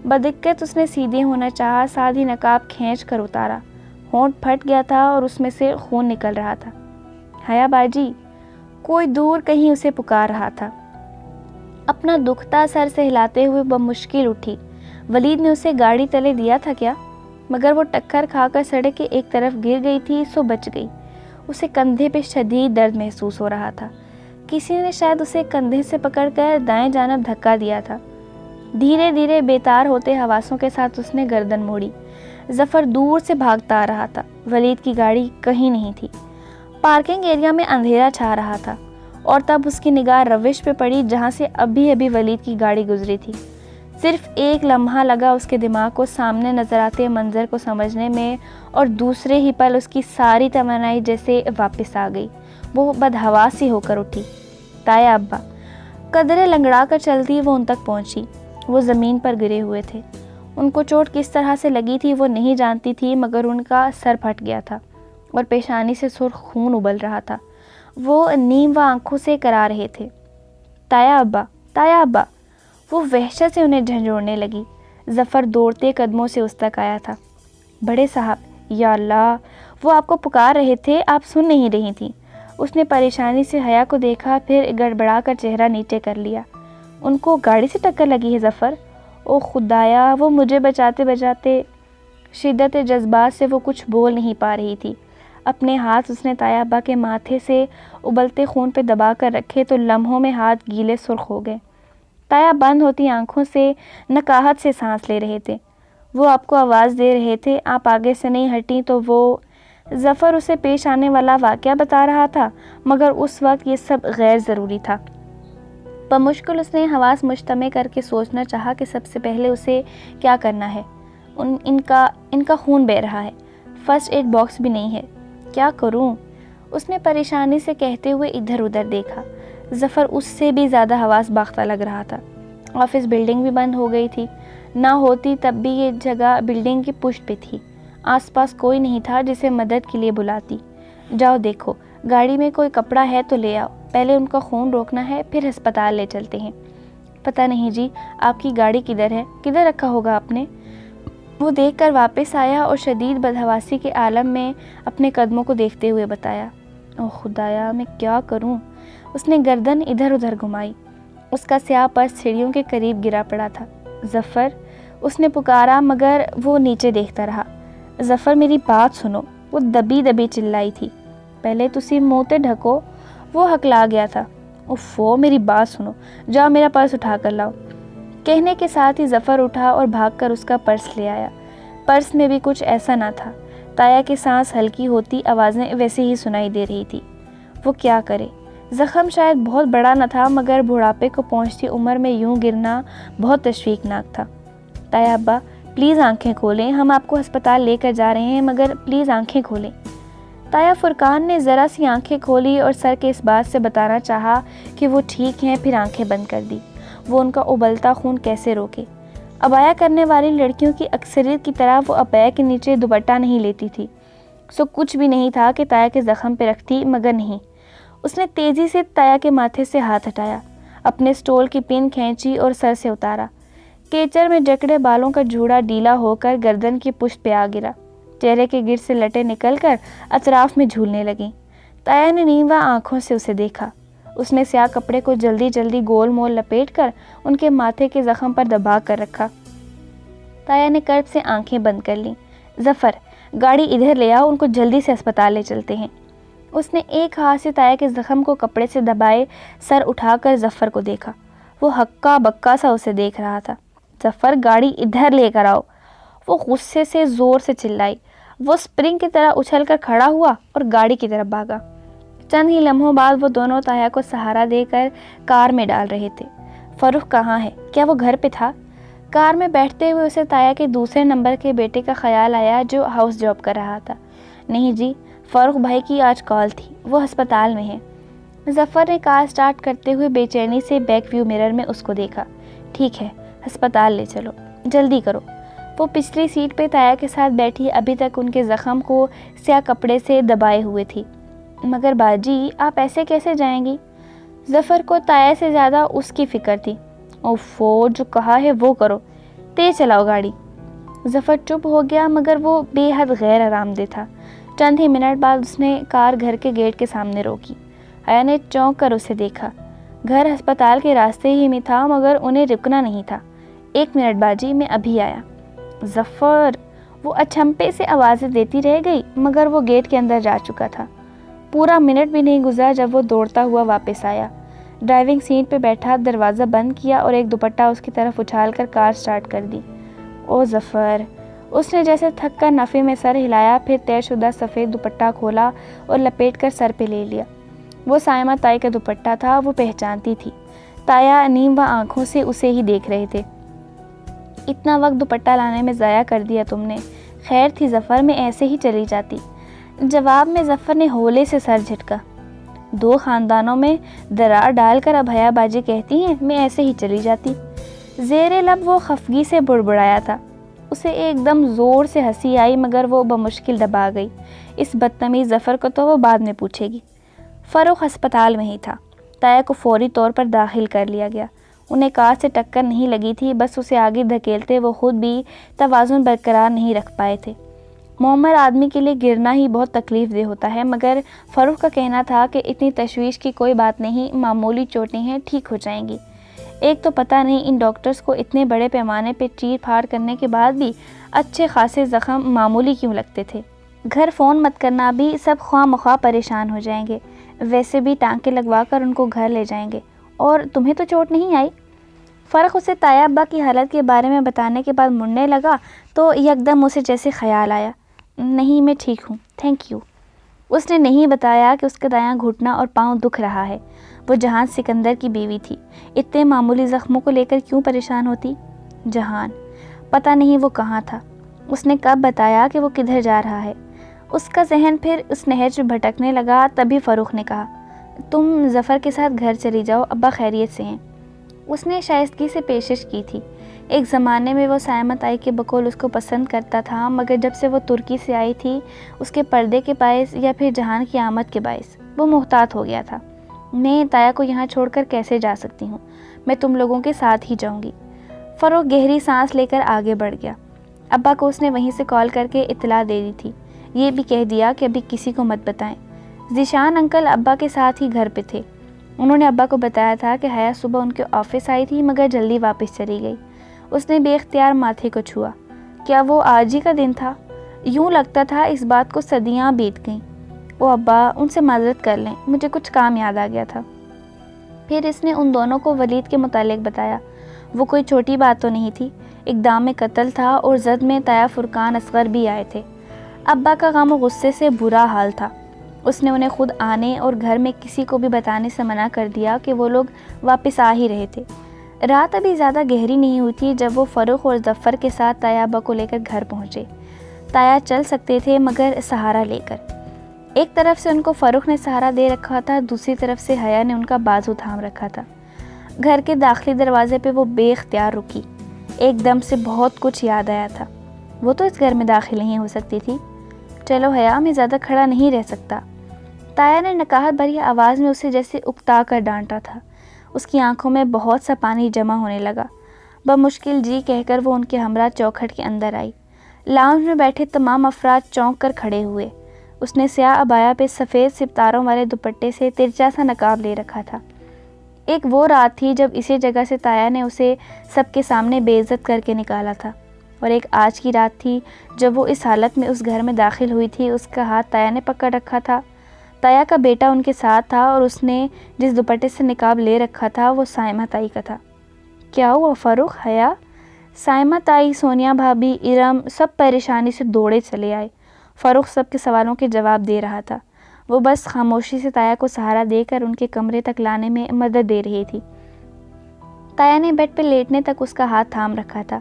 بدقت اس نے سیدھے ہونا چاہا، سادھی نقاب کھینچ کر اتارا۔ ہونٹ پھٹ گیا تھا اور اس میں سے خون نکل رہا تھا۔ حیا باجی! کوئی دور کہیں اسے پکار رہا تھا۔ اپنا دکھتا سر سے ہلاتے ہوئے بمشکل اٹھی۔ ولید نے اسے گاڑی تلے دیا تھا کیا؟ مگر وہ ٹکر کھا کر سڑک کے ایک طرف گر گئی تھی سو بچ گئی۔ اسے کندھے پہ شدید درد محسوس ہو رہا تھا۔ کسی نے شاید اسے کندھے سے پکڑ کر دائیں جانب دھکا دیا تھا۔ دھیرے دھیرے بیتار ہوتے حواسوں کے ساتھ اس نے گردن موڑی۔ ظفر دور سے بھاگتا آ رہا تھا۔ ولید کی گاڑی کہیں نہیں تھی۔ پارکنگ ایریا میں اندھیرا چھا رہا تھا اور تب اس کی نگاہ روش پہ پڑی جہاں سے ابھی ولید کی گاڑی گزری تھی۔ صرف ایک لمحہ لگا اس کے دماغ کو سامنے نظر آتے منظر کو سمجھنے میں، اور دوسرے ہی پل اس کی ساری توانائی جیسے واپس آ گئی۔ وہ بدحواسی ہو کر اٹھی۔ تایا ابا! قدرے لنگڑا کر چلتی وہ ان تک پہنچی۔ وہ زمین پر گرے ہوئے تھے۔ ان کو چوٹ کس طرح سے لگی تھی وہ نہیں جانتی تھی، مگر ان کا سر پھٹ گیا تھا اور پیشانی سے سرخ خون ابل رہا تھا۔ وہ نیم و آنکھوں سے کرا رہے تھے۔ تایا ابا! تایا ابا! وہ وحشت سے انہیں جھنجھوڑنے لگی۔ ظفر دوڑتے قدموں سے اس تک آیا تھا۔ بڑے صاحب! یا اللہ! وہ آپ کو پکار رہے تھے، آپ سن نہیں رہی تھیں۔ اس نے پریشانی سے حیا کو دیکھا، پھر گڑبڑا کر چہرہ نیچے کر لیا۔ ان کو گاڑی سے ٹکر لگی ہے ظفر؟ او خدایا! وہ مجھے بچاتے بچاتے… شدت جذبات سے وہ کچھ بول نہیں پا رہی تھی۔ اپنے ہاتھ اس نے تایا ابا کے ماتھے سے ابلتے خون پہ دبا کر رکھے تو لمحوں میں ہاتھ گیلے سرخ ہو گئے۔ تایا بند ہوتی آنکھوں سے نکاہت سے سانس لے رہے تھے۔ وہ آپ کو آواز دے رہے تھے، آپ آگے سے نہیں ہٹیں تو وہ… ظفر اسے پیش آنے والا واقعہ بتا رہا تھا، مگر اس وقت یہ سب غیر ضروری تھا۔ بمشکل اس نے حواس مجتمع کر کے سوچنا چاہا کہ سب سے پہلے اسے کیا کرنا ہے۔ ان کا خون بہہ رہا ہے، فرسٹ ایڈ باکس بھی نہیں ہے، کیا کروں؟ اس نے پریشانی سے کہتے ہوئے ادھر ادھر دیکھا۔ ظفر اس سے بھی زیادہ حواس باختہ لگ رہا تھا۔ آفس بلڈنگ بھی بند ہو گئی تھی، نہ ہوتی تب بھی یہ جگہ بلڈنگ کی پشت پہ تھی۔ آس پاس کوئی نہیں تھا جسے مدد کے لیے بلاتی۔ جاؤ دیکھو، گاڑی میں کوئی کپڑا ہے تو لے آؤ، پہلے ان کا خون روکنا ہے، پھر ہسپتال لے چلتے ہیں۔ پتہ نہیں جی، آپ کی گاڑی کدھر ہے؟ کدھر رکھا ہوگا آپ نے؟ وہ دیکھ کر واپس آیا اور شدید بدحواسی کے عالم میں اپنے قدموں کو دیکھتے ہوئے بتایا۔ او خدایا! میں کیا کروں؟ اس نے گردن ادھر ادھر گھمائی۔ اس کا سیاہ پرس سیڑھیوں کے قریب گرا پڑا تھا۔ ظفر! اس نے پکارا مگر وہ نیچے دیکھتا رہا۔ ظفر میری بات سنو! وہ دبی دبی چلائی تھی۔ پہلے تسی منہ تے ڈھکو۔ وہ ہکلا گیا تھا۔ اوفو! میری بات سنو، جاؤ میرا پرس اٹھا کر لاؤ۔ کہنے کے ساتھ ہی ظفر اٹھا اور بھاگ کر اس کا پرس لے آیا۔ پرس میں بھی کچھ ایسا نہ تھا۔ تایا کی سانس ہلکی ہوتی، آوازیں ویسے ہی سنائی دے رہی تھی۔ وہ کیا کرے؟ زخم شاید بہت بڑا نہ تھا، مگر بڑھاپے کو پہنچتی عمر میں یوں گرنا بہت تشویشناک تھا۔ تایا ابا پلیز آنکھیں کھولیں، ہم آپ کو ہسپتال لے کر جا رہے ہیں، مگر پلیز آنکھیں کھولیں۔ تایا فرقان نے ذرا سی آنکھیں کھولی اور سر کے اس بات سے بتانا چاہا کہ وہ ٹھیک ہیں، پھر آنکھیں بند کر دی۔ وہ ان کا ابلتا خون کیسے روکے؟ عبایا کرنے والی لڑکیوں کی اکثریت کی طرح وہ عبایا کے نیچے دوپٹہ نہیں لیتی تھی، سو کچھ بھی نہیں تھا کہ تایا کے زخم پہ رکھتی، مگر نہیں۔ اس نے تیزی سے تایا کے ماتھے سے ہاتھ ہٹایا، اپنے سٹول کی پن کھینچی اور سر سے اتارا۔ کیچڑ میں جکڑے بالوں کا جوڑا ڈھیلا ہو کر گردن کی پشت پہ آ گرا، چہرے کے گر سے لٹیں نکل کر اطراف میں جھولنے لگیں۔ تایا نے نیوا آنکھوں سے اسے دیکھا۔ اس نے سیاہ کپڑے کو جلدی جلدی گول مول لپیٹ کر ان کے ماتھے کے زخم پر دبا کر رکھا۔ تایا نے کرب سے آنکھیں بند کر لیں۔ ظفر، گاڑی ادھر لے آؤ، ان کو جلدی سے اسپتال لے چلتے ہیں۔ اس نے ایک ہاتھ سے تایا کے زخم کو کپڑے سے دبائے سر اٹھا کر ظفر کو دیکھا۔ وہ ہکا بکا سا اسے دیکھ رہا تھا۔ ظفر، گاڑی ادھر لے کر آؤ، وہ غصے سے زور سے چلائی۔ وہ سپرنگ کی طرح اچھل کر کھڑا ہوا اور گاڑی کی طرف بھاگا۔ چند ہی لمحوں بعد وہ دونوں تایا کو سہارا دے کر کار میں ڈال رہے تھے۔ فروخ کہاں ہے؟ کیا وہ گھر پہ تھا؟ کار میں بیٹھتے ہوئے اسے تایا کے دوسرے نمبر کے بیٹے کا خیال آیا جو ہاؤس جاب کر رہا تھا۔ نہیں جی، فروخ بھائی کی آج کال تھی، وہ ہسپتال میں ہے۔ ظفر نے کار سٹارٹ کرتے ہوئے بے چینی سے بیک ویو مرر میں اس کو دیکھا۔ ٹھیک ہے، ہسپتال لے چلو، جلدی کرو۔ وہ پچھلی سیٹ پہ تایا کے ساتھ بیٹھی ابھی تک ان کے زخم کو سیاہ کپڑے سے دبائے ہوئے تھی۔ مگر باجی، آپ ایسے کیسے جائیں گی؟ ظفر کو تایا سے زیادہ اس کی فکر تھی۔ اوفو، جو کہا ہے وہ کرو، تیز چلاؤ گاڑی۔ ظفر چپ ہو گیا، مگر وہ بے حد غیر آرام دہ تھا۔ چند ہی منٹ بعد اس نے کار گھر کے گیٹ کے سامنے روکی۔ حیا نے چونک کر اسے دیکھا۔ گھر ہسپتال کے راستے ہی میں تھا، مگر انہیں رکنا نہیں تھا۔ 1 منٹ باجی، میں ابھی آیا۔ ظفر، وہ اچھمپے سے آوازیں دیتی رہ گئی، مگر وہ گیٹ کے اندر جا چکا تھا۔ پورا منٹ بھی نہیں گزرا جب وہ دوڑتا ہوا واپس آیا۔ ڈرائیونگ سیٹ پہ بیٹھا دروازہ بند کیا اور ایک دوپٹہ اس کی طرف اچھال کر کار سٹارٹ کر دی۔ او ظفر، اس نے جیسے تھک کر نفے میں سر ہلایا، پھر طے شدہ سفید دوپٹہ کھولا اور لپیٹ کر سر پہ لے لیا۔ وہ سائمہ تائی کا دوپٹہ تھا، وہ پہچانتی تھی۔ تایا نیم و آنکھوں سے اسے ہی دیکھ رہے تھے۔ اتنا وقت دوپٹہ لانے میں ضائع کر دیا تم نے، خیر تھی ظفر، میں ایسے ہی چلی جاتی۔ جواب میں ظفر نے ہولے سے سر جھٹکا۔ 2 خاندانوں میں درار ڈال کر اب حیا باجی کہتی ہیں میں ایسے ہی چلی جاتی۔ زیر لب وہ خفگی سے بڑبڑایا تھا۔ اسے ایک دم زور سے ہنسی آئی، مگر وہ بمشکل دبا گئی۔ اس بدتمیز ظفر کو تو وہ بعد میں پوچھے گی۔ فروخ ہسپتال میں ہی تھا۔ تایا کو فوری طور پر داخل کر لیا گیا۔ انہیں کار سے ٹکر نہیں لگی تھی، بس اسے آگے دھکیلتے وہ خود بھی توازن برقرار نہیں رکھ پائے تھے۔ معمر آدمی کے لیے گرنا ہی بہت تکلیف دہ ہوتا ہے، مگر فروخ کا کہنا تھا کہ اتنی تشویش کی کوئی بات نہیں، معمولی چوٹیں ہیں، ٹھیک ہو جائیں گی۔ ایک تو پتہ نہیں ان ڈاکٹرز کو اتنے بڑے پیمانے پہ چیر پھاڑ کرنے کے بعد بھی اچھے خاصے زخم معمولی کیوں لگتے تھے۔ گھر فون مت کرنا بھی، سب خواہ مخواہ پریشان ہو جائیں گے، ویسے بھی ٹانکے لگوا کر ان کو گھر لے جائیں گے، اور تمہیں تو چوٹ نہیں آئی؟ فرق اسے تایا ابا کی حالت کے بارے میں بتانے کے بعد مڑنے لگا تو یکدم اسے جیسے خیال آیا، نہیں میں ٹھیک ہوں، تھینک یو۔ اس نے نہیں بتایا کہ اس کا دایاں گھٹنا اور پاؤں دکھ رہا ہے۔ وہ جہان سکندر کی بیوی تھی، اتنے معمولی زخموں کو لے کر کیوں پریشان ہوتی؟ جہان، پتہ نہیں وہ کہاں تھا، اس نے کب بتایا کہ وہ کدھر جا رہا ہے؟ اس کا ذہن پھر اس نہج پہ بھٹکنے لگا۔ تبھی فروخ نے کہا، تم ظفر کے ساتھ گھر چلی جاؤ، ابا خیریت سے ہیں۔ اس نے شائستگی سے پیشش کی تھی۔ ایک زمانے میں وہ سائمہ تائی کے بقول اس کو پسند کرتا تھا، مگر جب سے وہ ترکی سے آئی تھی، اس کے پردے کے باعث یا پھر جہان کی آمد کے باعث وہ محتاط ہو گیا تھا۔ میں تایا کو یہاں چھوڑ کر کیسے جا سکتی ہوں؟ میں تم لوگوں کے ساتھ ہی جاؤں گی۔ فروخ گہری سانس لے کر آگے بڑھ گیا۔ ابا کو اس نے وہیں سے کال کر کے اطلاع دے دی تھی، یہ بھی کہہ دیا کہ ابھی کسی کو مت بتائیں۔ ذیشان انکل ابا کے ساتھ ہی گھر پہ تھے۔ انہوں نے ابا کو بتایا تھا کہ حیا صبح ان کے آفس آئی تھی، مگر جلدی واپس چلی گئی۔ اس نے بے اختیار ماتھے کو چھوا۔ کیا وہ آج ہی کا دن تھا؟ یوں لگتا تھا اس بات کو صدیاں بیت گئیں۔ او ابا، ان سے معذرت کر لیں، مجھے کچھ کام یاد آ گیا تھا۔ پھر اس نے ان دونوں کو ولید کے متعلق بتایا۔ وہ کوئی چھوٹی بات تو نہیں تھی، اقدام قتل تھا، اور زد میں تایا فرقان اصغر بھی آئے تھے۔ ابا کا غم و غصے سے برا حال تھا۔ اس نے انہیں خود آنے اور گھر میں کسی کو بھی بتانے سے منع کر دیا کہ وہ لوگ واپس آ ہی رہے تھے۔ رات ابھی زیادہ گہری نہیں ہوئی تھی جب وہ فروخ اور ظفر کے ساتھ تایا ابا کو لے کر گھر پہنچے۔ تایا چل سکتے تھے، مگر سہارا لے کر۔ ایک طرف سے ان کو فروخ نے سہارا دے رکھا تھا، دوسری طرف سے حیا نے ان کا بازو تھام رکھا تھا۔ گھر کے داخلی دروازے پہ وہ بے اختیار رکی۔ ایک دم سے بہت کچھ یاد آیا تھا۔ وہ تو اس گھر میں داخل نہیں ہو سکتی تھی۔ چلو حیا، میں زیادہ کھڑا نہیں رہ سکتا۔ تایا نے نکاہت بھری آواز میں اسے جیسے اکتا کر ڈانٹا تھا۔ اس کی آنکھوں میں بہت سا پانی جمع ہونے لگا۔ بمشکل جی کہہ کر وہ ان کے ہمراہ چوکھٹ کے اندر آئی۔ لاؤنج میں بیٹھے تمام افراد چونک کر کھڑے ہوئے۔ اس نے سیاہ عبایا پہ سفید ستاروں والے دوپٹے سے ترچا سا نقاب لے رکھا تھا۔ ایک وہ رات تھی جب اسی جگہ سے تایا نے اسے سب کے سامنے بے عزت کر کے نکالا تھا، اور ایک آج کی رات تھی جب وہ اس حالت میں اس گھر میں داخل ہوئی تھی۔ اس کا ہاتھ تایا نے پکڑ رکھا تھا۔ تایا کا بیٹا ان کے ساتھ تھا، اور اس نے جس دوپٹے سے نقاب لے رکھا تھا وہ سائمہ تائی کا تھا۔ کیا ہوا فاروق، حیا؟ سائمہ تائی، سونیا بھابھی، ارم سب پریشانی سے دوڑے چلے آئے۔ فاروق سب کے سوالوں کے جواب دے رہا تھا۔ وہ بس خاموشی سے تایا کو سہارا دے کر ان کے کمرے تک لانے میں مدد دے رہی تھی۔ تایا نے بیڈ پہ لیٹنے تک اس کا ہاتھ تھام رکھا تھا۔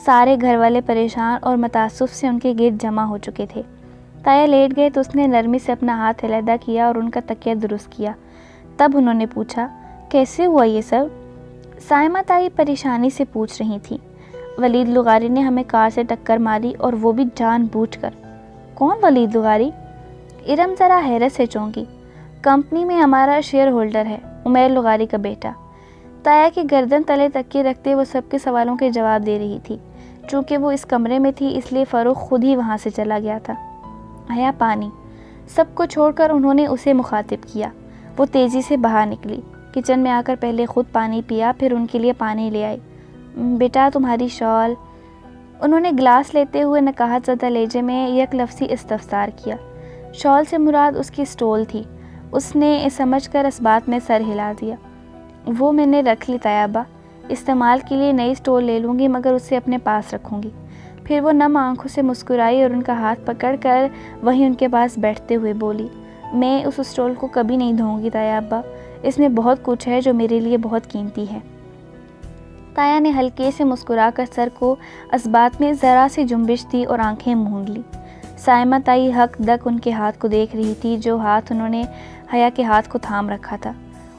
سارے گھر والے پریشان اور متاسف سے ان کے گرد جمع ہو چکے تھے۔ تایا لیٹ گئے تو اس نے نرمی سے اپنا ہاتھ علیحدہ کیا اور ان کا تکیہ درست کیا۔ تب انہوں نے پوچھا، کیسے ہوا یہ سب؟ سائمہ تائی پریشانی سے پوچھ رہی تھی۔ ولید لغاری نے ہمیں کار سے ٹکر ماری، اور وہ بھی جان بوجھ کر۔ کون ولید لغاری؟ ارم ذرا حیرت سے چونکی۔ کمپنی میں ہمارا شیئر ہولڈر ہے، عمیر لغاری کا بیٹا۔ تایا کی گردن تلے تکیے رکھتے وہ سب کے سوالوں کے جواب دے رہی تھی۔ چونکہ وہ اس کمرے میں تھی اس لیے فاروق خود ہی وہاں سے چلا گیا تھا۔ حیا، پانی۔ سب کو چھوڑ کر انہوں نے اسے مخاطب کیا۔ وہ تیزی سے باہر نکلی، کچن میں آ کر پہلے خود پانی پیا، پھر ان کے لیے پانی لے آئی۔ بیٹا، تمہاری شال۔ انہوں نے گلاس لیتے ہوئے نکاہت زدہ لہجے میں یک لفظی استفسار کیا۔ شال سے مراد اس کی سٹول تھی۔ اس نے سمجھ کر اس بات میں سر ہلا دیا۔ وہ میں نے رکھ لی طیبہ، استعمال کے لیے نئی سٹول لے لوں گی، مگر اسے اپنے پاس رکھوں گی۔ پھر وہ نم آنکھوں سے مسکرائی اور ان کا ہاتھ پکڑ کر وہیں ان کے پاس بیٹھتے ہوئے بولی، میں اس سٹول کو کبھی نہیں دھوؤں گی طیبہ، اس میں بہت کچھ ہے جو میرے لیے بہت قیمتی ہے۔ تایا نے ہلکے سے مسکرا کر سر کو اس بات میں ذرا سی جنبش دی اور آنکھیں موند لی۔ سائمہ تائی حق دک ان کے ہاتھ کو دیکھ رہی تھی، جو ہاتھ انہوں نے حیا کے ہاتھ کو تھام رکھا تھا۔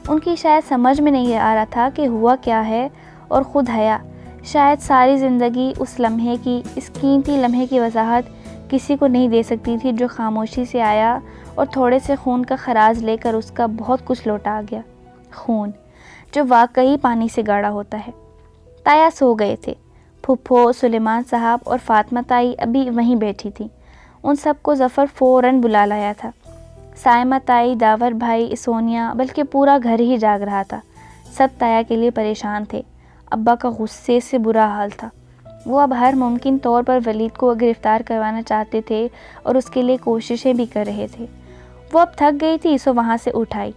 ان کی شاید سمجھ میں نہیں آ رہا تھا کہ ہوا کیا ہے، اور خود حیا شاید ساری زندگی اس لمحے کی، اس قیمتی لمحے کی وضاحت کسی کو نہیں دے سکتی تھی، جو خاموشی سے آیا اور تھوڑے سے خون کا خراج لے کر اس کا بہت کچھ لوٹا گیا۔ خون جو واقعی پانی سے گاڑھا ہوتا ہے۔ تایا سو گئے تھے۔ پھپھو، سلیمان صاحب اور فاطمہ تائی ابھی وہیں بیٹھی تھیں۔ ان سب کو ظفر فوراً بلا لایا تھا۔ سائمہ تائی، داور بھائی، سونیا، بلکہ پورا گھر ہی جاگ رہا تھا۔ سب تایا کے لیے پریشان تھے۔ ابا کا غصے سے برا حال تھا۔ وہ اب ہر ممکن طور پر ولید کو گرفتار کروانا چاہتے تھے اور اس کے لیے کوششیں بھی کر رہے تھے۔ وہ اب تھک گئی تھی، سو وہاں سے اٹھائی۔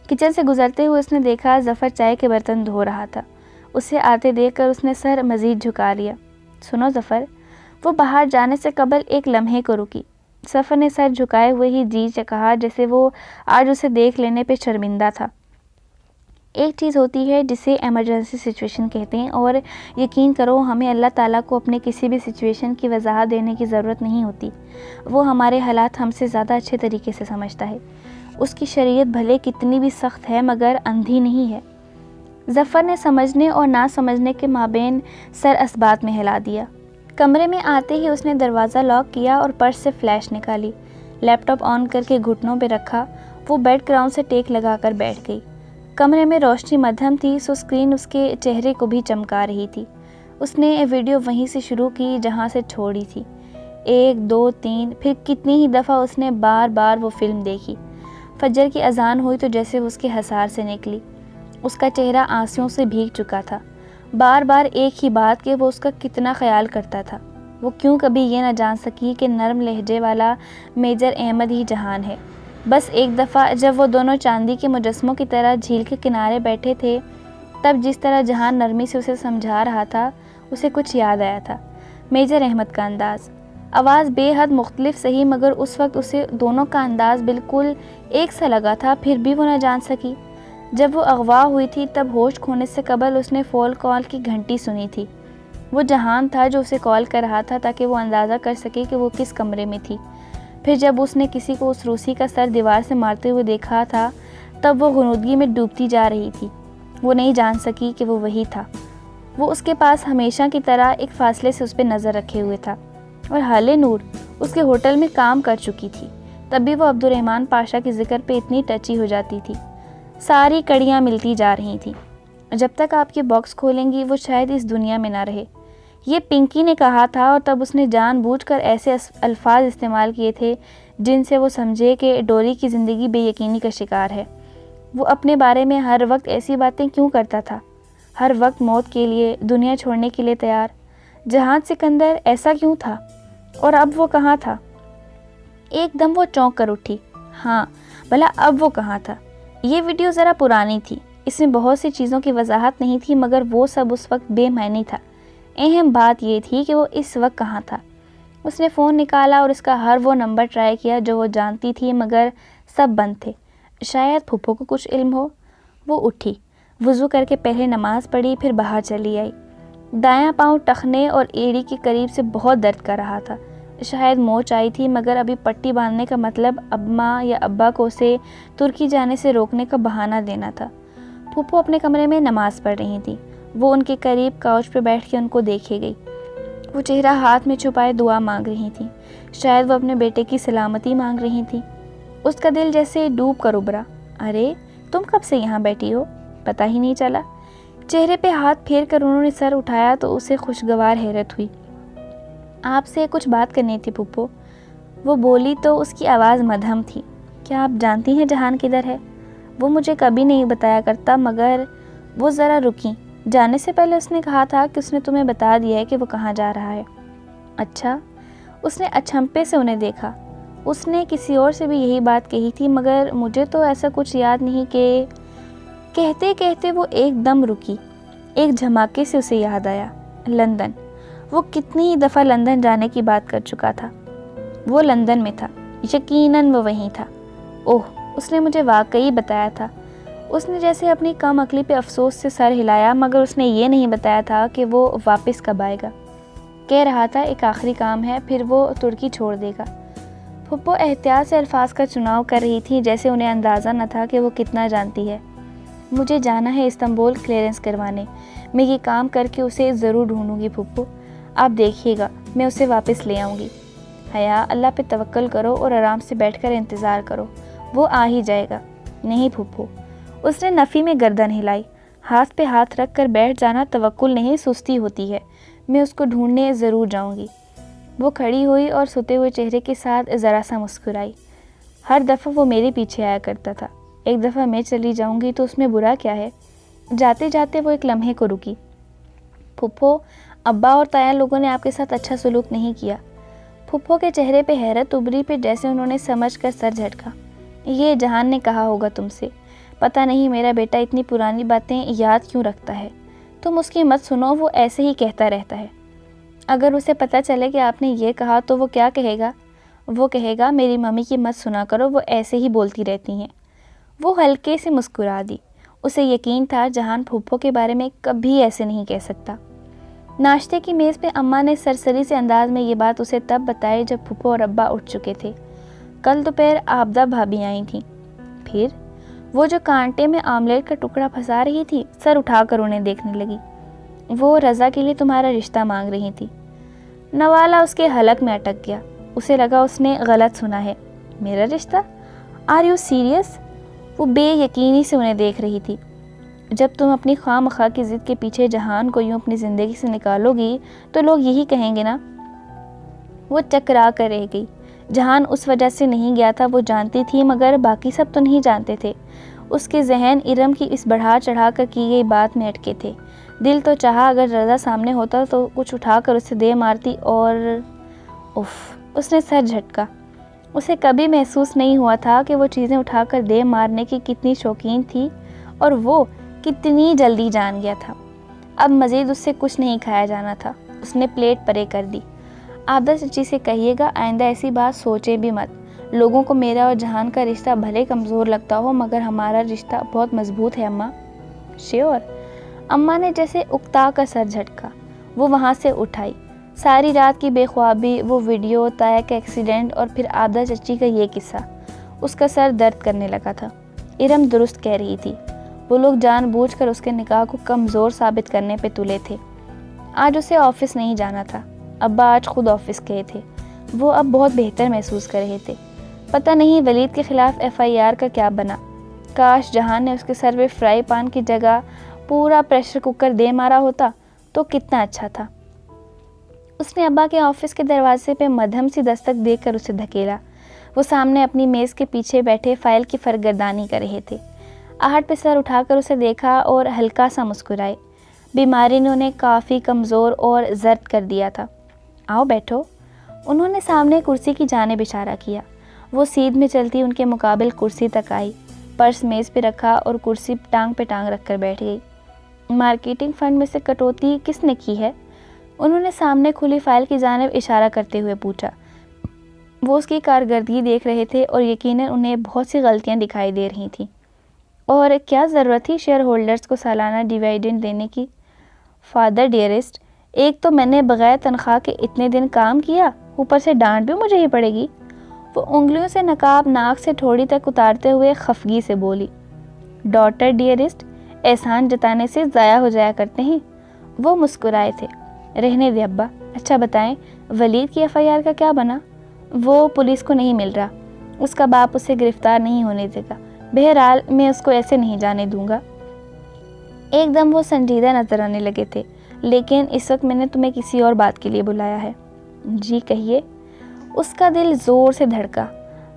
کچن سے گزرتے ہوئے اس نے دیکھا ظفر چائے کے برتن دھو رہا تھا۔ اسے آتے دیکھ کر اس نے سر مزید جھکا لیا۔ سنو ظفر، وہ باہر جانے سے قبل ایک لمحے کو رکی۔ ظفر نے سر جھکائے ہوئے ہی جی سے کہا، جیسے وہ آج اسے دیکھ لینے پہ شرمندہ تھا۔ ایک چیز ہوتی ہے جسے ایمرجنسی سچویشن کہتے ہیں، اور یقین کرو ہمیں اللہ تعالیٰ کو اپنے کسی بھی سچویشن کی وضاحت دینے کی ضرورت نہیں ہوتی۔ وہ ہمارے حالات ہم سے زیادہ اچھے طریقے سے سمجھتا ہے۔ اس کی شریعت بھلے کتنی بھی سخت ہے مگر اندھی نہیں ہے۔ ظفر نے سمجھنے اور نہ سمجھنے کے مابین سر اس بات میں ہلا دیا۔ کمرے میں آتے ہی اس نے دروازہ لاک کیا اور پرس سے فلیش نکالی، لیپ ٹاپ آن کر کے گھٹنوں پہ رکھا۔ وہ بیڈ گراؤنڈ سے ٹیک لگا کر بیٹھ گئی۔ کمرے میں روشنی مدھم تھی، سو اسکرین اس کے چہرے کو بھی چمکا رہی تھی۔ اس نے ویڈیو وہیں سے شروع کی جہاں سے چھوڑی تھی۔ 1 2 3 پھر کتنی ہی دفعہ اس نے بار بار وہ فلم دیکھی۔ فجر کی اذان ہوئی تو جیسے وہ اس کے حصار سے نکلی۔ اس کا چہرہ آنسوؤں سے بھیگ چکا تھا۔ بار بار ایک ہی بات کہ وہ اس کا کتنا خیال کرتا تھا۔ وہ کیوں کبھی یہ نہ جان سکی کہ نرم لہجے والا میجر احمد ہی جہان ہے۔ بس ایک دفعہ جب وہ دونوں چاندی کے مجسموں کی طرح جھیل کے کنارے بیٹھے تھے، تب جس طرح جہان نرمی سے اسے سمجھا رہا تھا، اسے کچھ یاد آیا تھا۔ میجر احمد کا انداز، آواز بے حد مختلف صحیح، مگر اس وقت اسے دونوں کا انداز بالکل ایک سا لگا تھا، پھر بھی وہ نہ جان سکی۔ جب وہ اغوا ہوئی تھی تب ہوش کھونے سے قبل اس نے فون کال کی گھنٹی سنی تھی۔ وہ جہان تھا جو اسے کال کر رہا تھا تاکہ وہ اندازہ کر سکے کہ وہ کس کمرے میں تھی۔ پھر جب اس نے کسی کو اس روسی کا سر دیوار سے مارتے ہوئے دیکھا تھا، تب وہ غنودگی میں ڈوبتی جا رہی تھی۔ وہ نہیں جان سکی کہ وہ وہی تھا۔ وہ اس کے پاس ہمیشہ کی طرح ایک فاصلے سے اس پہ نظر رکھے ہوئے تھا، اور حالِ نور اس کے ہوٹل میں کام کر چکی تھی۔ تب بھی وہ عبد الرحمن پاشا کے ذکر پہ اتنی ٹچی ہو جاتی تھی۔ ساری کڑیاں ملتی جا رہی تھیں۔ جب تک آپ کے باکس کھولیں گی وہ شاید اس دنیا میں نہ رہے، یہ پنکی نے کہا تھا، اور تب اس نے جان بوجھ کر ایسے الفاظ استعمال کیے تھے جن سے وہ سمجھے کہ ڈوری کی زندگی بے یقینی کا شکار ہے۔ وہ اپنے بارے میں ہر وقت ایسی باتیں کیوں کرتا تھا؟ ہر وقت موت کے لیے، دنیا چھوڑنے کے لیے تیار۔ جہان سکندر ایسا کیوں تھا؟ اور اب وہ کہاں تھا؟ ایک دم وہ چونک کر اٹھی۔ ہاں بھلا اب وہ کہاں تھا؟ یہ ویڈیو ذرا پرانی تھی، اس میں بہت سی چیزوں کی وضاحت نہیں تھی، مگر وہ سب اس وقت بے معنی تھا۔ اہم بات یہ تھی کہ وہ اس وقت کہاں تھا۔ اس نے فون نکالا اور اس کا ہر وہ نمبر ٹرائی کیا جو وہ جانتی تھی، مگر سب بند تھے۔ شاید پھپھو کو کچھ علم ہو۔ وہ اٹھی، وضو کر کے پہلے نماز پڑھی، پھر باہر چلی آئی۔ دایاں پاؤں ٹخنے اور ایڑی کے قریب سے بہت درد کر رہا تھا۔ شاید موچ آئی تھی، مگر ابھی پٹی باندھنے کا مطلب اماں یا ابا کو اسے ترکی جانے سے روکنے کا بہانہ دینا تھا۔ پھپھو اپنے کمرے میں نماز پڑھ رہی تھی۔ وہ ان کے قریب کاؤچ پہ بیٹھ کے ان کو دیکھے گئی۔ وہ چہرہ ہاتھ میں چھپائے دعا مانگ رہی تھیں۔ شاید وہ اپنے بیٹے کی سلامتی مانگ رہی تھیں۔ اس کا دل جیسے ڈوب کر ابھرا۔ ارے تم کب سے یہاں بیٹھی ہو؟ پتہ ہی نہیں چلا۔ چہرے پہ ہاتھ پھیر کر انہوں نے سر اٹھایا تو اسے خوشگوار حیرت ہوئی۔ آپ سے کچھ بات کرنی تھی پھپھو۔ وہ بولی تو اس کی آواز مدھم تھی۔ کیا آپ جانتی ہیں جہان کدھر ہے؟ وہ مجھے کبھی نہیں بتایا کرتا، مگر وہ ذرا رکیں۔ جانے سے پہلے اس نے کہا تھا کہ اس نے تمہیں بتا دیا ہے کہ وہ کہاں جا رہا ہے۔ اچھا؟ اس نے اچھمپے سے انہیں دیکھا۔ اس نے کسی اور سے بھی یہی بات کہی تھی، مگر مجھے تو ایسا کچھ یاد نہیں کہ… کہتے کہتے وہ ایک دم رکی۔ ایک جھماکے سے اسے یاد آیا، لندن۔ وہ کتنی دفعہ لندن جانے کی بات کر چکا تھا۔ وہ لندن میں تھا، یقیناً وہ وہیں تھا۔ اوہ، اس نے مجھے واقعی بتایا تھا۔ اس نے جیسے اپنی کم عقلی پہ افسوس سے سر ہلایا، مگر اس نے یہ نہیں بتایا تھا کہ وہ واپس کب آئے گا۔ کہہ رہا تھا ایک آخری کام ہے، پھر وہ ترکی چھوڑ دے گا۔ پھپھو احتیاط سے الفاظ کا چناؤ کر رہی تھی، جیسے انہیں اندازہ نہ تھا کہ وہ کتنا جانتی ہے۔ مجھے جانا ہے استنبول کلیئرنس کروانے۔ میں یہ کام کر کے اسے ضرور ڈھونڈوں گی پھپھو۔ آپ دیکھیے گا، میں اسے واپس لے آؤں گی۔ حیا، اللہ پہ توکل کرو اور آرام سے بیٹھ کر انتظار کرو، وہ آ ہی جائے گا۔ نہیں پھپھو، اس نے نفی میں گردن ہلائی۔ ہاتھ پہ ہاتھ رکھ کر بیٹھ جانا توکل نہیں، سستی ہوتی ہے۔ میں اس کو ڈھونڈنے ضرور جاؤں گی۔ وہ کھڑی ہوئی اور سوتے ہوئے چہرے کے ساتھ ذرا سا مسکرائی۔ ہر دفعہ وہ میرے پیچھے آیا کرتا تھا، ایک دفعہ میں چلی جاؤں گی تو اس میں برا کیا ہے؟ جاتے جاتے وہ ایک لمحے کو رکی۔ پھپھو، ابا اور تایا لوگوں نے آپ کے ساتھ اچھا سلوک نہیں کیا۔ پھپھو کے چہرے پہ حیرت ابھری، پھر جیسے انہوں نے سمجھ کر سر جھٹکا۔ یہ جہان نے کہا ہوگا تم سے۔ پتہ نہیں میرا بیٹا اتنی پرانی باتیں یاد کیوں رکھتا ہے۔ تم اس کی مت سنو، وہ ایسے ہی کہتا رہتا ہے۔ اگر اسے پتہ چلے کہ آپ نے یہ کہا تو وہ کیا کہے گا؟ وہ کہے گا میری ممی کی مت سنا کرو، وہ ایسے ہی بولتی رہتی ہیں۔ وہ ہلکے سے مسکرا دی۔ اسے یقین تھا جہان پھپھو کے بارے میں کبھی ایسے نہیں کہہ سکتا۔ ناشتے کی میز پہ اماں نے سرسری سے انداز میں یہ بات اسے تب بتائی جب پھپھو اور ابا اٹھ چکے تھے۔ کل دوپہر آبدہ بھابھی آئی تھیں۔ پھر وہ جو کانٹے میں آملیٹ کا ٹکڑا پھنسا رہی تھی، سر اٹھا کر انہیں دیکھنے لگی۔ وہ رضا کے لیے تمہارا رشتہ مانگ رہی تھی۔ نوالا اس کے حلق میں اٹک گیا۔ اسے لگا اس نے غلط سنا ہے۔ میرا رشتہ؟ Are you serious? وہ بے یقینی سے انہیں دیکھ رہی تھی۔ جب تم اپنی خواہ مخواہ کی ضد کے پیچھے جہان کو یوں اپنی زندگی سے نکالو گی تو لوگ یہی کہیں گے نا۔ وہ چکرا کر رہ گئی۔ جہان اس وجہ سے نہیں گیا تھا، وہ جانتی تھی، مگر باقی سب تو نہیں جانتے تھے۔ اس کے ذہن ارم کی اس بڑھا چڑھا کر کی گئی بات میں اٹکے تھے۔ دل تو چاہا اگر رضا سامنے ہوتا تو کچھ اٹھا کر اسے دے مارتی، اور اف، اس نے سر جھٹکا۔ اسے کبھی محسوس نہیں ہوا تھا کہ وہ چیزیں اٹھا کر دے مارنے کی کتنی شوقین تھی، اور وہ کتنی جلدی جان گیا تھا۔ اب مزید اس سے کچھ نہیں کھایا جانا تھا۔ اس نے پلیٹ پرے کر دی۔ آبدہ چچی سے کہیے گا آئندہ ایسی بات سوچے بھی مت۔ لوگوں کو میرا اور جہان کا رشتہ بھلے کمزور لگتا ہو، مگر ہمارا رشتہ بہت مضبوط ہے اماں۔ شیور؟ اماں نے جیسے اکتا کا سر جھٹکا۔ وہ وہاں سے اٹھائی۔ ساری رات کی بے خوابی، وہ ویڈیو، تایا کا ایکسیڈنٹ، اور پھر آبدہ چچی کا یہ قصہ، اس کا سر درد کرنے لگا تھا۔ ارم درست کہہ رہی تھی۔ وہ لوگ جان بوجھ کر اس کے نکاح کو کمزور ثابت کرنے پہ تلے تھے۔ آج اسے آفس نہیں جانا تھا۔ ابا آج خود آفس گئے تھے۔ وہ اب بہت بہتر محسوس کر رہے تھے۔ پتہ نہیں ولید کے خلاف FIR کا کیا بنا۔ کاش جہان نے اس کے سر پہ فرائی پان کی جگہ پورا پریشر کوکر دے مارا ہوتا تو کتنا اچھا تھا۔ اس نے ابا کے آفس کے دروازے پہ مدھم سی دستک دے کر اسے دھکیلا۔ وہ سامنے اپنی میز کے پیچھے بیٹھے فائل کی فرگردانی کر رہے تھے۔ آہٹ پہ سر اٹھا کر اسے دیکھا اور ہلکا سا مسکرائے۔ بیماری نے انہیں کافی کمزور اور زرد کر دیا تھا۔ آؤ بیٹھو۔ انہوں نے سامنے کرسی کی جانب اشارہ کیا۔ وہ سیدھ میں چلتی ان کے مقابل کرسی تک آئی، پرس میز پہ رکھا اور کرسی ٹانگ پہ ٹانگ رکھ کر بیٹھ گئی۔ مارکیٹنگ فنڈ میں سے کٹوتی کس نے کی ہے؟ انہوں نے سامنے کھلی فائل کی جانب اشارہ کرتے ہوئے پوچھا۔ وہ اس کی کارکردگی دیکھ رہے تھے اور یقیناً انہیں بہت سی غلطیاں دکھائی دے رہی تھیں۔ اور کیا ضرورت تھی شیئر ہولڈرز کو سالانہ ڈیویڈنڈ دینے کی؟ فادر ڈیئرسٹ، ایک تو میں نے بغیر تنخواہ کے اتنے دن کام کیا، اوپر سے ڈانٹ بھی مجھے ہی پڑے گی۔ وہ انگلیوں سے نقاب ناک سے ٹھوڑی تک اتارتے ہوئے خفگی سے بولی۔ ڈاٹر ڈیئرسٹ، احسان جتانے سے ضائع ہو جایا کرتے ہیں۔ وہ مسکرائے تھے۔ رہنے دے ابا۔ اچھا بتائیں، ولید کی FIR کا کیا بنا؟ وہ پولیس کو نہیں مل رہا۔ اس کا باپ اسے گرفتار نہیں ہونے دے گا۔ بہرحال میں اس کو ایسے نہیں جانے دوں گا۔ ایک دم وہ سنجیدہ نظر آنے لگے تھے۔ لیکن اس وقت میں نے تمہیں کسی اور بات کے لیے بلایا ہے۔ جی کہیے۔ اس کا دل زور سے دھڑکا۔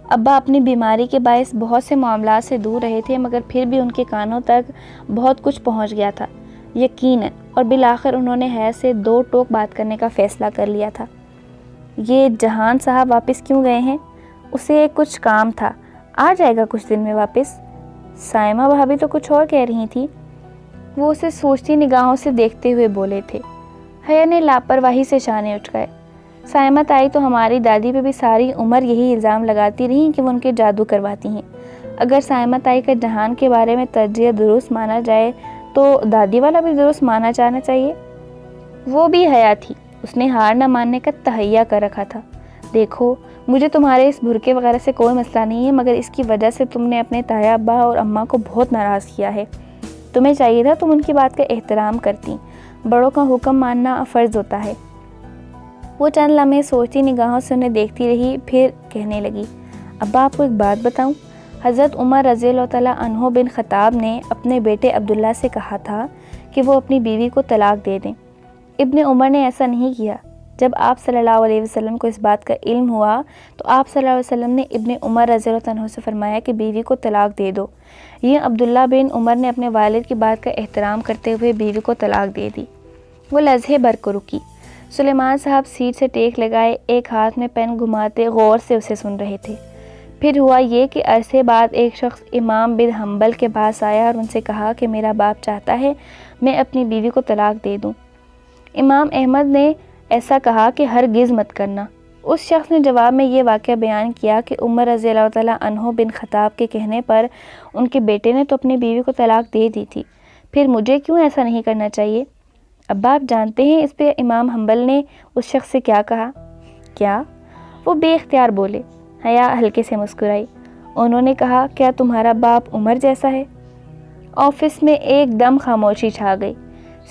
ابا اپنی بیماری کے باعث بہت سے معاملات سے دور رہے تھے، مگر پھر بھی ان کے کانوں تک بہت کچھ پہنچ گیا تھا، یقیناً، اور بالآخر انہوں نے حیض سے دو ٹوک بات کرنے کا فیصلہ کر لیا تھا۔ یہ جہان صاحب واپس کیوں گئے ہیں؟ اسے کچھ کام تھا، آ جائے گا کچھ دن میں واپس۔ سائمہ بھابی تو کچھ اور کہہ رہی تھی۔ وہ اسے سوچتی نگاہوں سے دیکھتے ہوئے بولے تھے۔ حیا نے لاپرواہی سے شانے اٹھائے۔ سائمہ تائی تو ہماری دادی پہ بھی ساری عمر یہی الزام لگاتی رہی کہ وہ ان کے جادو کرواتی ہیں۔ اگر سائمہ تائی کا جہان کے بارے میں تجزیہ درست مانا جائے تو دادی والا بھی درست مانا جانا چاہیے۔ وہ بھی حیا تھی، اس نے ہار نہ ماننے کا تہیہ کر رکھا تھا۔ دیکھو، مجھے تمہارے اس برقعے وغیرہ سے کوئی مسئلہ نہیں ہے، مگر اس کی وجہ سے تم نے اپنے تایا ابا اور اماں کو بہت ناراض کیا ہے۔ تمہیں چاہیے تھا تم ان کی بات کا احترام کرتی۔ بڑوں کا حکم ماننا فرض ہوتا ہے۔ وہ چند لمحے سوچتی نگاہوں سے انہیں دیکھتی رہی، پھر کہنے لگی، ابا آپ کو ایک بات بتاؤں؟ حضرت عمر رضی اللہ تعالیٰ عنہ بن خطاب نے اپنے بیٹے عبداللہ سے کہا تھا کہ وہ اپنی بیوی کو طلاق دے دیں۔ ابن عمر نے ایسا نہیں کیا۔ جب آپ صلی اللہ علیہ وسلم کو اس بات کا علم ہوا تو آپ صلی اللہ علیہ وسلم نے ابن عمر رضی اللہ عنہ سے فرمایا کہ بیوی کو طلاق دے دو۔ یہ عبداللہ بن عمر نے اپنے والد کی بات کا احترام کرتے ہوئے بیوی کو طلاق دے دی۔ وہ لمحے بھر کو رکی۔ سلیمان صاحب سیٹ سے ٹیک لگائے ایک ہاتھ میں پین گھماتے غور سے اسے سن رہے تھے۔ پھر ہوا یہ کہ عرصے بعد ایک شخص امام بن حنبل کے پاس آیا اور ان سے کہا کہ میرا باپ چاہتا ہے میں اپنی بیوی کو طلاق دے دوں۔ امام احمد نے ایسا کہا کہ ہرگز مت کرنا۔ اس شخص نے جواب میں یہ واقعہ بیان کیا کہ عمر رضی اللہ تعالیٰ عنہ بن خطاب کے کہنے پر ان کے بیٹے نے تو اپنی بیوی کو طلاق دے دی تھی، پھر مجھے کیوں ایسا نہیں کرنا چاہیے؟ ابا آپ جانتے ہیں اس پہ امام حنبل نے اس شخص سے کیا کہا؟ کیا؟ وہ بے اختیار بولے۔ حیا ہلکے سے مسکرائی۔ انہوں نے کہا، کیا تمہارا باپ عمر جیسا ہے؟ آفس میں ایک دم خاموشی چھا گئی،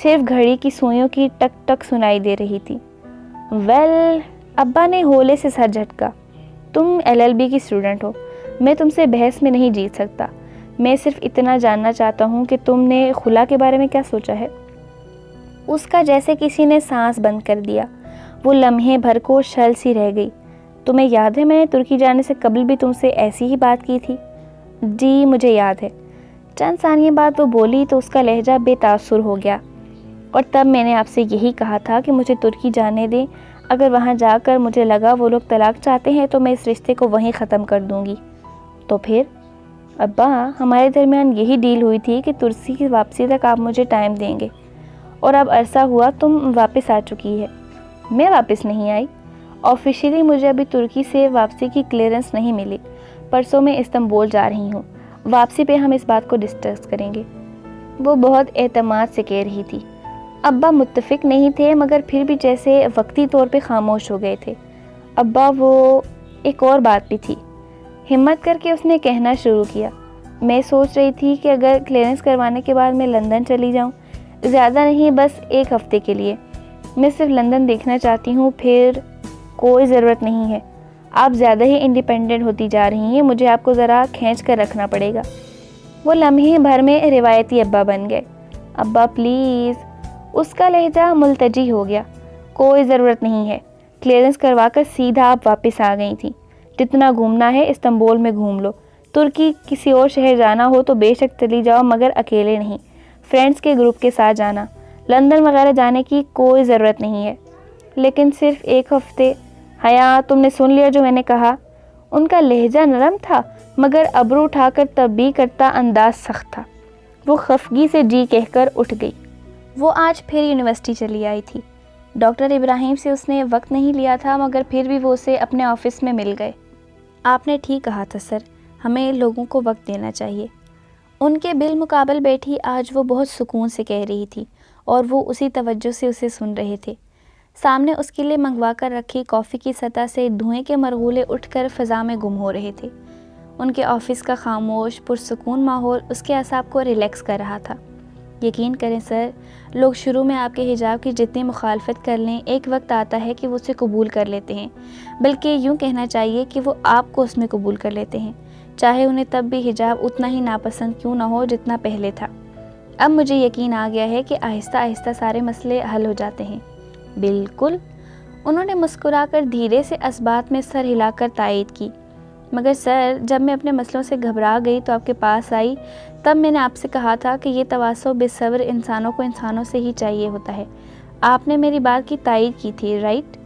صرف گھڑی کی سوئیوں کی ٹک ٹک سنائی دے رہی تھی۔ ویل، ابا نے ہولے سے سر جھٹکا، تم LLB کی اسٹوڈنٹ ہو، میں تم سے بحث میں نہیں جیت سکتا۔ میں صرف اتنا جاننا چاہتا ہوں کہ تم نے خلا کے بارے میں کیا سوچا ہے؟ اس کا جیسے کسی نے سانس بند کر دیا۔ وہ لمحے بھر کو شل سی رہ گئی۔ تمہیں یاد ہے میں نے ترکی جانے سے قبل بھی تم سے ایسی ہی بات کی تھی؟ جی مجھے یاد ہے۔ چند ثانیے بعد وہ بولی تو اس کا لہجہ بے تاثر ہو گیا۔ اور تب میں نے آپ سے یہی کہا تھا کہ مجھے ترکی جانے دیں، اگر وہاں جا کر مجھے لگا وہ لوگ طلاق چاہتے ہیں تو میں اس رشتے کو وہیں ختم کر دوں گی۔ تو پھر؟ ابا ہمارے درمیان یہی ڈیل ہوئی تھی کہ ترکی کی واپسی تک آپ مجھے ٹائم دیں گے، اور اب عرصہ ہوا تم واپس آ چکی ہے۔ میں واپس نہیں آئی، آفیشیلی مجھے ابھی ترکی سے واپسی کی کلیئرنس نہیں ملی۔ پرسوں میں استنبول جا رہی ہوں، واپسی پہ ہم اس بات کو ڈسکس کریں گے۔ وہ بہت اعتماد سے کہہ رہی تھی۔ ابا متفق نہیں تھے، مگر پھر بھی جیسے وقتی طور پہ خاموش ہو گئے تھے۔ ابا وہ ایک اور بات بھی تھی۔ ہمت کر کے اس نے کہنا شروع کیا، میں سوچ رہی تھی کہ اگر کلیئرنس کروانے کے بعد میں لندن چلی جاؤں، زیادہ نہیں بس 1 ہفتے کے لیے، میں صرف لندن دیکھنا چاہتی ہوں۔ پھر کوئی ضرورت نہیں ہے، آپ زیادہ ہی انڈیپینڈنٹ ہوتی جا رہی ہیں، مجھے آپ کو ذرا کھینچ کر رکھنا پڑے گا۔ وہ لمحے بھر میں روایتی ابا بن گئے۔ ابا پلیز، اس کا لہجہ ملتجی ہو گیا۔ کوئی ضرورت نہیں ہے، کلیئرنس کروا کر سیدھا آپ واپس آ گئی تھیں۔ جتنا گھومنا ہے استنبول میں گھوم لو، ترکی کسی اور شہر جانا ہو تو بے شک چلی جاؤ، مگر اکیلے نہیں، فرینڈس کے گروپ کے ساتھ جانا۔ لندن وغیرہ جانے کی کوئی ضرورت نہیں ہے۔ لیکن صرف 1 ہفتے۔ حیا، تم نے سن لیا جو میں نے کہا؟ ان کا لہجہ نرم تھا مگر ابرو اٹھا کر تب بھی کرتا انداز سخت تھا۔ وہ خفگی سے جی کہہ کر اٹھ گئی۔ وہ آج پھر یونیورسٹی چلی آئی تھی۔ ڈاکٹر ابراہیم سے اس نے وقت نہیں لیا تھا، مگر پھر بھی وہ اسے اپنے آفس میں مل گئے۔ آپ نے ٹھیک کہا تھا سر، ہمیں لوگوں کو وقت دینا چاہیے۔ ان کے بالمقابل بیٹھی آج وہ بہت سکون سے کہہ رہی تھی اور وہ اسی توجہ سے اسے سن رہے تھے۔ سامنے اس کے لیے منگوا کر رکھی کافی کی سطح سے دھوئیں کے مرغولے اٹھ کر فضا میں گم ہو رہے تھے۔ ان کے آفس کا خاموش پرسکون ماحول اس کے اعصاب کو ریلیکس کر رہا تھا۔ یقین کریں سر، لوگ شروع میں آپ کے حجاب کی جتنی مخالفت کر لیں، ایک وقت آتا ہے کہ وہ اسے قبول کر لیتے ہیں، بلکہ یوں کہنا چاہیے کہ وہ آپ کو اس میں قبول کر لیتے ہیں، چاہے انہیں تب بھی حجاب اتنا ہی ناپسند کیوں نہ ہو جتنا پہلے تھا۔ اب مجھے یقین آ گیا ہے کہ آہستہ آہستہ سارے مسئلے حل ہو جاتے ہیں۔ بالکل، انہوں نے مسکرا کر دھیرے سے اسبات میں سر ہلا کر تائید کی۔ مگر سر، جب میں اپنے مسئلوں سے گھبرا گئی تو آپ کے پاس آئی، تب میں نے آپ سے کہا تھا کہ یہ تواضع بے صبر انسانوں کو انسانوں سے ہی چاہیے ہوتا ہے۔ آپ نے میری بات کی تائید کی تھی، رائٹ؟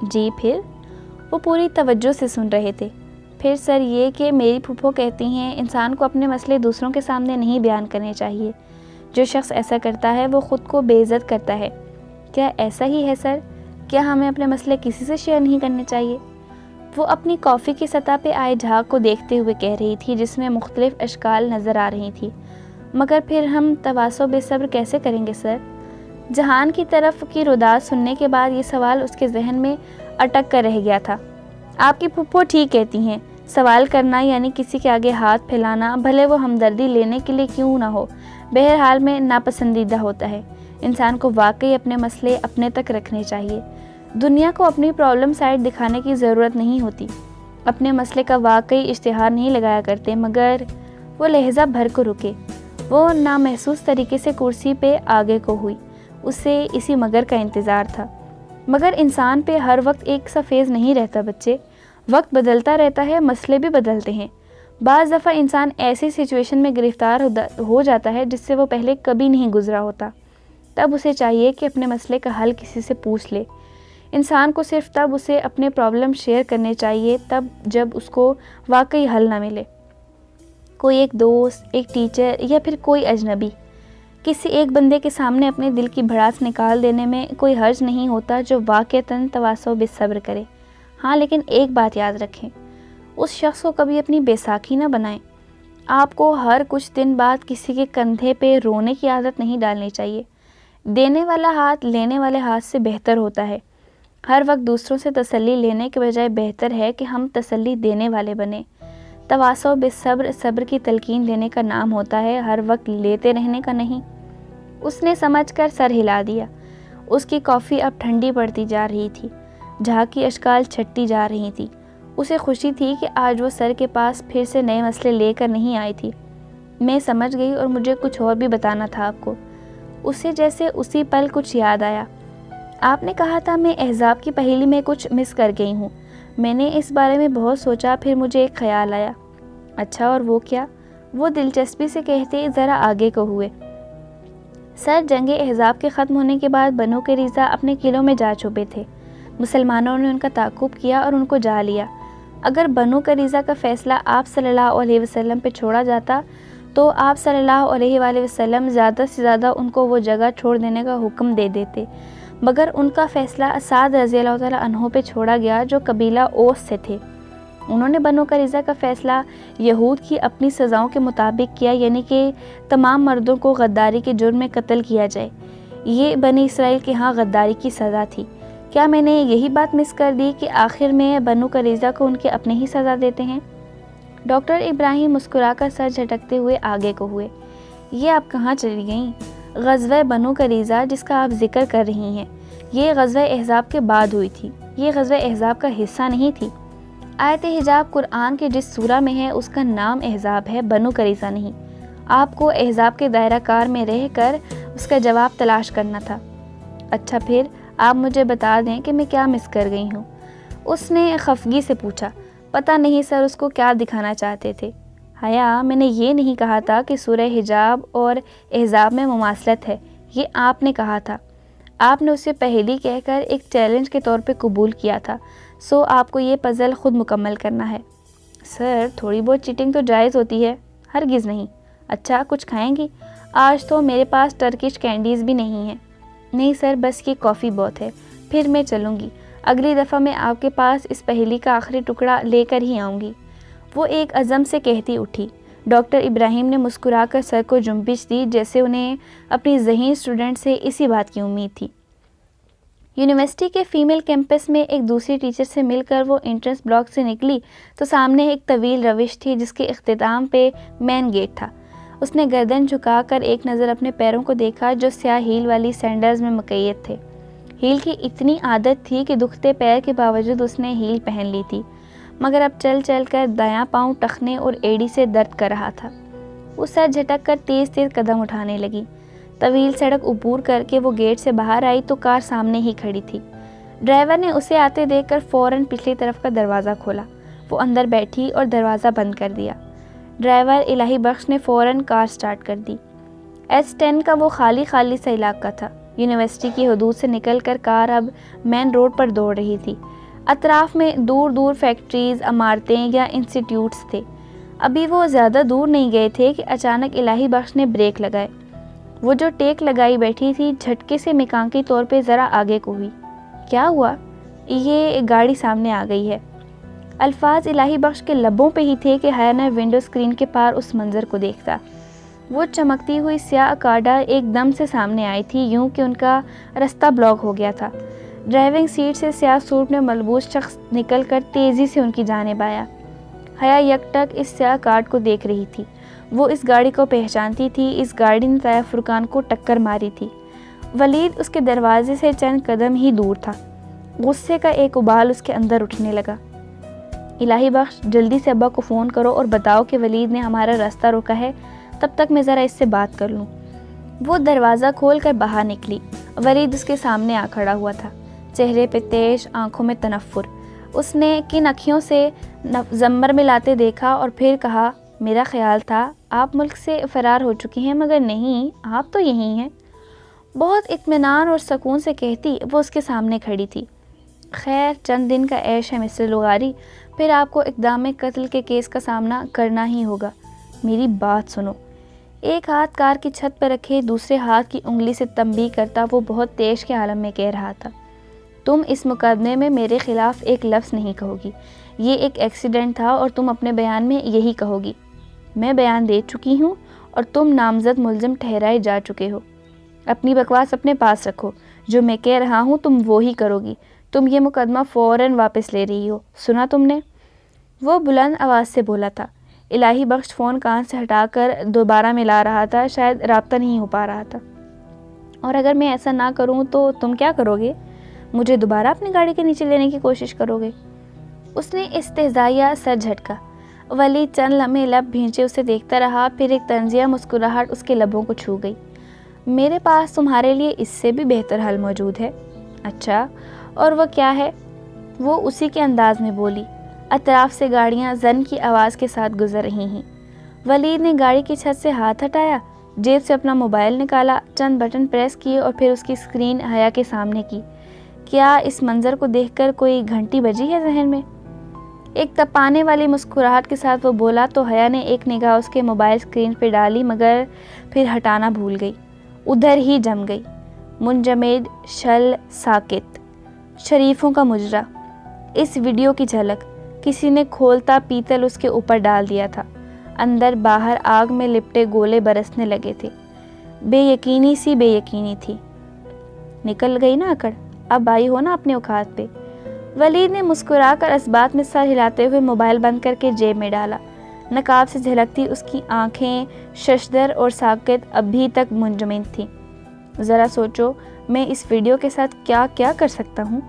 جی۔ پھر؟ وہ پوری توجہ سے سن رہے تھے۔ پھر سر یہ کہ میری پھوپھو کہتی ہیں انسان کو اپنے مسئلے دوسروں کے سامنے نہیں بیان کرنے چاہیے۔ جو شخص ایسا کرتا ہے وہ خود کو بے عزت کرتا ہے۔ کیا ایسا ہی ہے سر؟ کیا ہمیں اپنے مسئلے کسی سے شیئر نہیں کرنے چاہیے؟ وہ اپنی کافی کی سطح پہ آئے جھاگ کو دیکھتے ہوئے کہہ رہی تھی، جس میں مختلف اشکال نظر آ رہی تھی۔ مگر پھر ہم تواضع بے صبر کیسے کریں گے سر؟ جہان کی طرف کی رداعت سننے کے بعد یہ سوال اس کے ذہن میں اٹک کر رہ گیا تھا۔ آپ کی پھپھو ٹھیک کہتی ہیں، سوال کرنا یعنی کسی کے آگے ہاتھ پھیلانا، بھلے وہ ہمدردی لینے کے لیے کیوں نہ ہو، بہرحال میں ناپسندیدہ ہوتا ہے۔ انسان کو واقعی اپنے مسئلے اپنے تک رکھنے چاہیے۔ دنیا کو اپنی پرابلم سائٹ دکھانے کی ضرورت نہیں ہوتی۔ اپنے مسئلے کا واقعی اشتہار نہیں لگایا کرتے۔ مگر وہ لہجہ بھر کو رکے۔ وہ نامحسوس طریقے سے کرسی پہ آگے کو ہوئی۔ اسے اسی مگر کا انتظار تھا۔ مگر انسان پہ ہر وقت ایک سا فیض نہیں رہتا بچے، وقت بدلتا رہتا ہے، مسئلے بھی بدلتے ہیں۔ بعض دفعہ انسان ایسی سچویشن میں گرفتار ہو جاتا ہے جس سے وہ پہلے کبھی نہیں گزرا ہوتا۔ تب اسے چاہیے کہ اپنے مسئلے کا حل کسی سے پوچھ لے۔ انسان کو صرف تب اسے اپنے پرابلم شیئر کرنے چاہیے تب جب اس کو واقعی حل نہ ملے۔ کوئی ایک دوست، ایک ٹیچر یا پھر کوئی اجنبی، کسی ایک بندے کے سامنے اپنے دل کی بھڑاس نکال دینے میں کوئی حرج نہیں ہوتا جو واقعتاً تواضع بے صبر کرے۔ ہاں، لیکن ایک بات یاد رکھیں، اس شخص کو کبھی اپنی بیساکھی نہ بنائیں۔ آپ کو ہر کچھ دن بعد کسی کے کندھے پہ رونے کی عادت نہیں ڈالنی چاہیے۔ دینے والا ہاتھ لینے والے ہاتھ سے بہتر ہوتا ہے۔ ہر وقت دوسروں سے تسلی لینے کے بجائے بہتر ہے کہ ہم تسلی دینے والے بنیں۔ تواضع بے صبر صبر کی تلقین دینے کا نام ہوتا ہے، ہر وقت لیتے رہنے کا نہیں۔ اس نے سمجھ کر سر ہلا دیا۔ اس کی کافی اب ٹھنڈی پڑتی جا رہی تھی، جھاگ کی اشکال چھٹتی جا رہی تھی۔ اسے خوشی تھی کہ آج وہ سر کے پاس پھر سے نئے مسئلے لے کر نہیں آئی تھی۔ میں سمجھ گئی اور مجھے کچھ اور بھی بتانا تھا آپ کو۔ اسے جیسے اسی پل کچھ یاد آیا۔ آپ نے کہا تھا میں احزاب کی پہیلی میں کچھ مس کر گئی ہوں۔ میں نے اس بارے میں بہت سوچا، پھر مجھے ایک خیال آیا۔ اچھا، اور وہ کیا؟ وہ دلچسپی سے کہتے ذرا آگے کو ہوئے۔ سر، جنگ احزاب کے ختم ہونے کے بعد بنو قریظہ اپنے قلعوں میں جا چھپے تھے۔ مسلمانوں نے ان کا تعاقب کیا اور ان کو جا لیا۔ اگر بنو قریظہ کا فیصلہ آپ صلی اللہ علیہ وسلم پہ چھوڑا جاتا تو آپ صلی اللہ علیہ وآلہ وسلم زیادہ سے زیادہ ان کو وہ جگہ چھوڑ دینے کا حکم دے دیتے، مگر ان کا فیصلہ سعد رضی اللہ تعالیٰ عنہ پہ چھوڑا گیا جو قبیلہ اوس سے تھے۔ انہوں نے بنو قریظہ کا فیصلہ یہود کی اپنی سزاؤں کے مطابق کیا، یعنی کہ تمام مردوں کو غداری کے جرم میں قتل کیا جائے۔ یہ بنی اسرائیل کے ہاں غداری کی سزا تھی۔ کیا میں نے یہی بات مس کر دی کہ آخر میں بنو قریظہ کو ان کے اپنے ہی سزا دیتے ہیں؟ ڈاکٹر ابراہیم مسکرا کر سر جھٹکتے ہوئے آگے کو ہوئے۔ یہ آپ کہاں چلی گئیں؟ غزوہ بنو قریظہ جس کا آپ ذکر کر رہی ہیں، یہ غزوہ احزاب کے بعد ہوئی تھی، یہ غزوہ احزاب کا حصہ نہیں تھی۔ آیت حجاب قرآن کے جس سورہ میں ہے اس کا نام احزاب ہے، بنو قریظہ نہیں۔ آپ کو احزاب کے دائرہ کار میں رہ کر اس کا جواب تلاش کرنا تھا۔ اچھا پھر آپ مجھے بتا دیں کہ میں کیا مس کر گئی ہوں؟ اس نے خفگی سے پوچھا۔ پتہ نہیں سر اس کو کیا دکھانا چاہتے تھے۔ حیا، میں نے یہ نہیں کہا تھا کہ سورہ حجاب اور احزاب میں مماثلت ہے، یہ آپ نے کہا تھا۔ آپ نے اسے پہیلی کہہ کر ایک چیلنج کے طور پہ قبول کیا تھا، سو آپ کو یہ پزل خود مکمل کرنا ہے۔ سر تھوڑی بہت چیٹنگ تو جائز ہوتی ہے۔ ہرگز نہیں۔ اچھا کچھ کھائیں گی؟ آج تو میرے پاس ٹرکش کینڈیز بھی نہیں ہیں۔ نہیں سر، بس یہ کافی بہت ہے، پھر میں چلوں گی۔ اگلی دفعہ میں آپ کے پاس اس پہیلی کا آخری ٹکڑا لے کر ہی آؤں گی۔ وہ ایک عزم سے کہتی اٹھی۔ ڈاکٹر ابراہیم نے مسکرا کر سر کو جنبش دی، جیسے انہیں اپنی ذہین اسٹوڈنٹ سے اسی بات کی امید تھی۔ یونیورسٹی کے فیمیل کیمپس میں ایک دوسری ٹیچر سے مل کر وہ انٹرنس بلاک سے نکلی تو سامنے ایک طویل روش تھی جس کے اختتام پہ مین گیٹ تھا۔ اس نے گردن جھکا کر ایک نظر اپنے پیروں کو دیکھا جو سیاہ ہیل والی سینڈلز میں مقید تھے۔ ہیل کی اتنی عادت تھی کہ دکھتے پیر کے باوجود اس نے ہیل پہن لی تھی، مگر اب چل چل کر دایاں پاؤں ٹخنے اور ایڑی سے درد کر رہا تھا۔ وہ سر جھٹک کر تیز تیز قدم اٹھانے لگی۔ طویل سڑک عبور کر کے وہ گیٹ سے باہر آئی تو کار سامنے ہی کھڑی تھی۔ ڈرائیور نے اسے آتے دیکھ کر فوراً پچھلی طرف کا دروازہ کھولا۔ وہ اندر بیٹھی اور دروازہ بند کر دیا۔ ڈرائیور الہی بخش نے فوراً کار سٹارٹ کر دی۔ S10 کا وہ خالی سا علاقہ تھا۔ یونیورسٹی کی حدود سے نکل کر کار اب مین روڈ پر دوڑ رہی تھی۔ اطراف میں دور دور فیکٹریز، عمارتیں یا انسٹیٹیوٹس تھے۔ ابھی وہ زیادہ دور نہیں گئے تھے کہ اچانک الہی بخش نے بریک لگائے۔ وہ جو ٹیک لگائی بیٹھی تھی جھٹکے سے مکانکی طور پہ ذرا آگے کو ہوئی۔ کیا ہوا؟ یہ گاڑی سامنے آ گئی ہے۔ الفاظ الہی بخش کے لبوں پہ ہی تھے کہ حیا نے ونڈو اسکرین کے پار اس منظر کو دیکھا۔ وہ چمکتی ہوئی سیاہ اکاڈا ایک دم سے سامنے آئی تھی، یوں کہ ان کا رستہ بلاک ہو گیا تھا۔ ڈرائیونگ سیٹ سے سیاہ سوٹ میں ملبوس شخص نکل کر تیزی سے ان کی جانب آیا۔ حیا یکٹک اس سیاہ کارڈ کو دیکھ رہی تھی۔ وہ اس گاڑی کو پہچانتی تھی، اس گاڑی نے طیب فرقان کو ٹکر ماری تھی۔ ولید اس کے دروازے سے چند قدم ہی دور تھا۔ غصے کا ایک ابال اس کے اندر اٹھنے لگا۔ الہی بخش، جلدی سے ابا کو فون کرو اور بتاؤ کہ ولید نے ہمارا راستہ روکا ہے، تب تک میں ذرا اس سے بات کر لوں۔ وہ دروازہ کھول کر باہر نکلی۔ ولید اس کے سامنے آ کھڑا ہوا تھا، چہرے پہ تیش، آنکھوں میں تنفر۔ اس نے کن اکھیوں سے زمر ملاتے دیکھا اور پھر کہا، میرا خیال تھا آپ ملک سے فرار ہو چکی ہیں، مگر نہیں، آپ تو یہیں ہیں۔ بہت اطمینان اور سکون سے کہتی وہ اس کے سامنے کھڑی تھی۔ خیر، چند دن کا عیش ہے مسٹر لغاری، پھر آپ کو اقدام قتل کے کیس کا سامنا کرنا ہی ہوگا۔ میری بات سنو۔ ایک ہاتھ کار کی چھت پر رکھے دوسرے ہاتھ کی انگلی سے تنبیہ کرتا وہ بہت تیش کے عالم میں کہہ رہا تھا، تم اس مقدمے میں میرے خلاف ایک لفظ نہیں کہو گی۔ یہ ایک ایکسیڈنٹ تھا اور تم اپنے بیان میں یہی کہو گی۔ میں بیان دے چکی ہوں اور تم نامزد ملزم ٹھہرائے جا چکے ہو۔ اپنی بکواس اپنے پاس رکھو، جو میں کہہ رہا ہوں تم وہی کرو گی۔ تم یہ مقدمہ فوراً واپس لے رہی ہو، سنا تم نے؟ وہ بلند آواز سے بولا تھا۔ الہی بخش فون کان سے ہٹا کر دوبارہ ملا رہا تھا، شاید رابطہ نہیں ہو پا رہا تھا۔ اور اگر میں ایسا نہ کروں تو تم کیا کرو گے؟ مجھے دوبارہ اپنی گاڑی کے نیچے لینے کی کوشش کرو گے؟ اس نے استہزائیہ سر جھٹکا۔ ولید چند لمحے لب بھینچے اسے دیکھتا رہا، پھر ایک طنزیہ مسکراہٹ اس کے لبوں کو چھو گئی۔ میرے پاس تمہارے لیے اس سے بھی بہتر حل موجود ہے۔ اچھا، اور وہ کیا ہے؟ وہ اسی کے انداز میں بولی۔ اطراف سے گاڑیاں زن کی آواز کے ساتھ گزر رہی ہیں۔ ولید نے گاڑی کی چھت سے ہاتھ ہٹایا، جیب سے اپنا موبائل نکالا، چند بٹن پریس کیے اور پھر اس کی اسکرین حیا کے سامنے کی۔ کیا اس منظر کو دیکھ کر کوئی گھنٹی بجی ہے ذہن میں؟ ایک تپانے والی مسکراہٹ کے ساتھ وہ بولا تو حیا نے ایک نگاہ اس کے موبائل اسکرین پہ ڈالی، مگر پھر ہٹانا بھول گئی، ادھر ہی جم گئی۔ منجمد، شل، ساکت، شریفوں کا مجرا۔ اس ویڈیو کی جھلک کسی نے کھولتا پیتل اس کے اوپر ڈال دیا تھا۔ اندر باہر آگ میں لپٹے گولے برسنے لگے تھے۔ بے یقینی تھی۔ نکل گئی نا اکڑ، اب آئی ہو نا اپنے اوقات پہ۔ ولید نے مسکرا کر اس بات میں سر ہلاتے ہوئے موبائل بند کر کے جیب میں ڈالا۔ نقاب سے جھلکتی اس کی آنکھیں ششدر اور ساکت اب بھی تک منجمد تھیں۔ ذرا سوچو میں اس ویڈیو کے ساتھ کیا کیا کر سکتا ہوں؟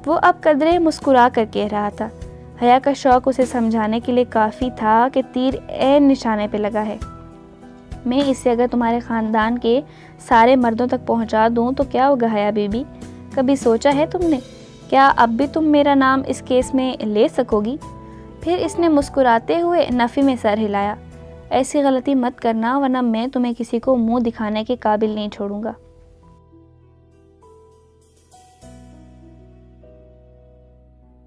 وہ اب قدرے مسکرا کر کہہ رہا تھا۔ حیا کا شوق اسے سمجھانے کے لیے کافی تھا کہ تیر عین نشانے پہ لگا ہے۔ میں اسے اگر تمہارے خاندان کے سارے مردوں تک پہنچا دوں تو کیا ہوگا حیا بی بی؟ کبھی سوچا ہے تم نے؟ کیا اب بھی تم میرا نام اس کیس میں لے سکو گی؟ پھر اس نے مسکراتے ہوئے نفی میں سر ہلایا۔ ایسی غلطی مت کرنا ورنہ میں تمہیں کسی کو منہ دکھانے کے قابل نہیں چھوڑوں گا۔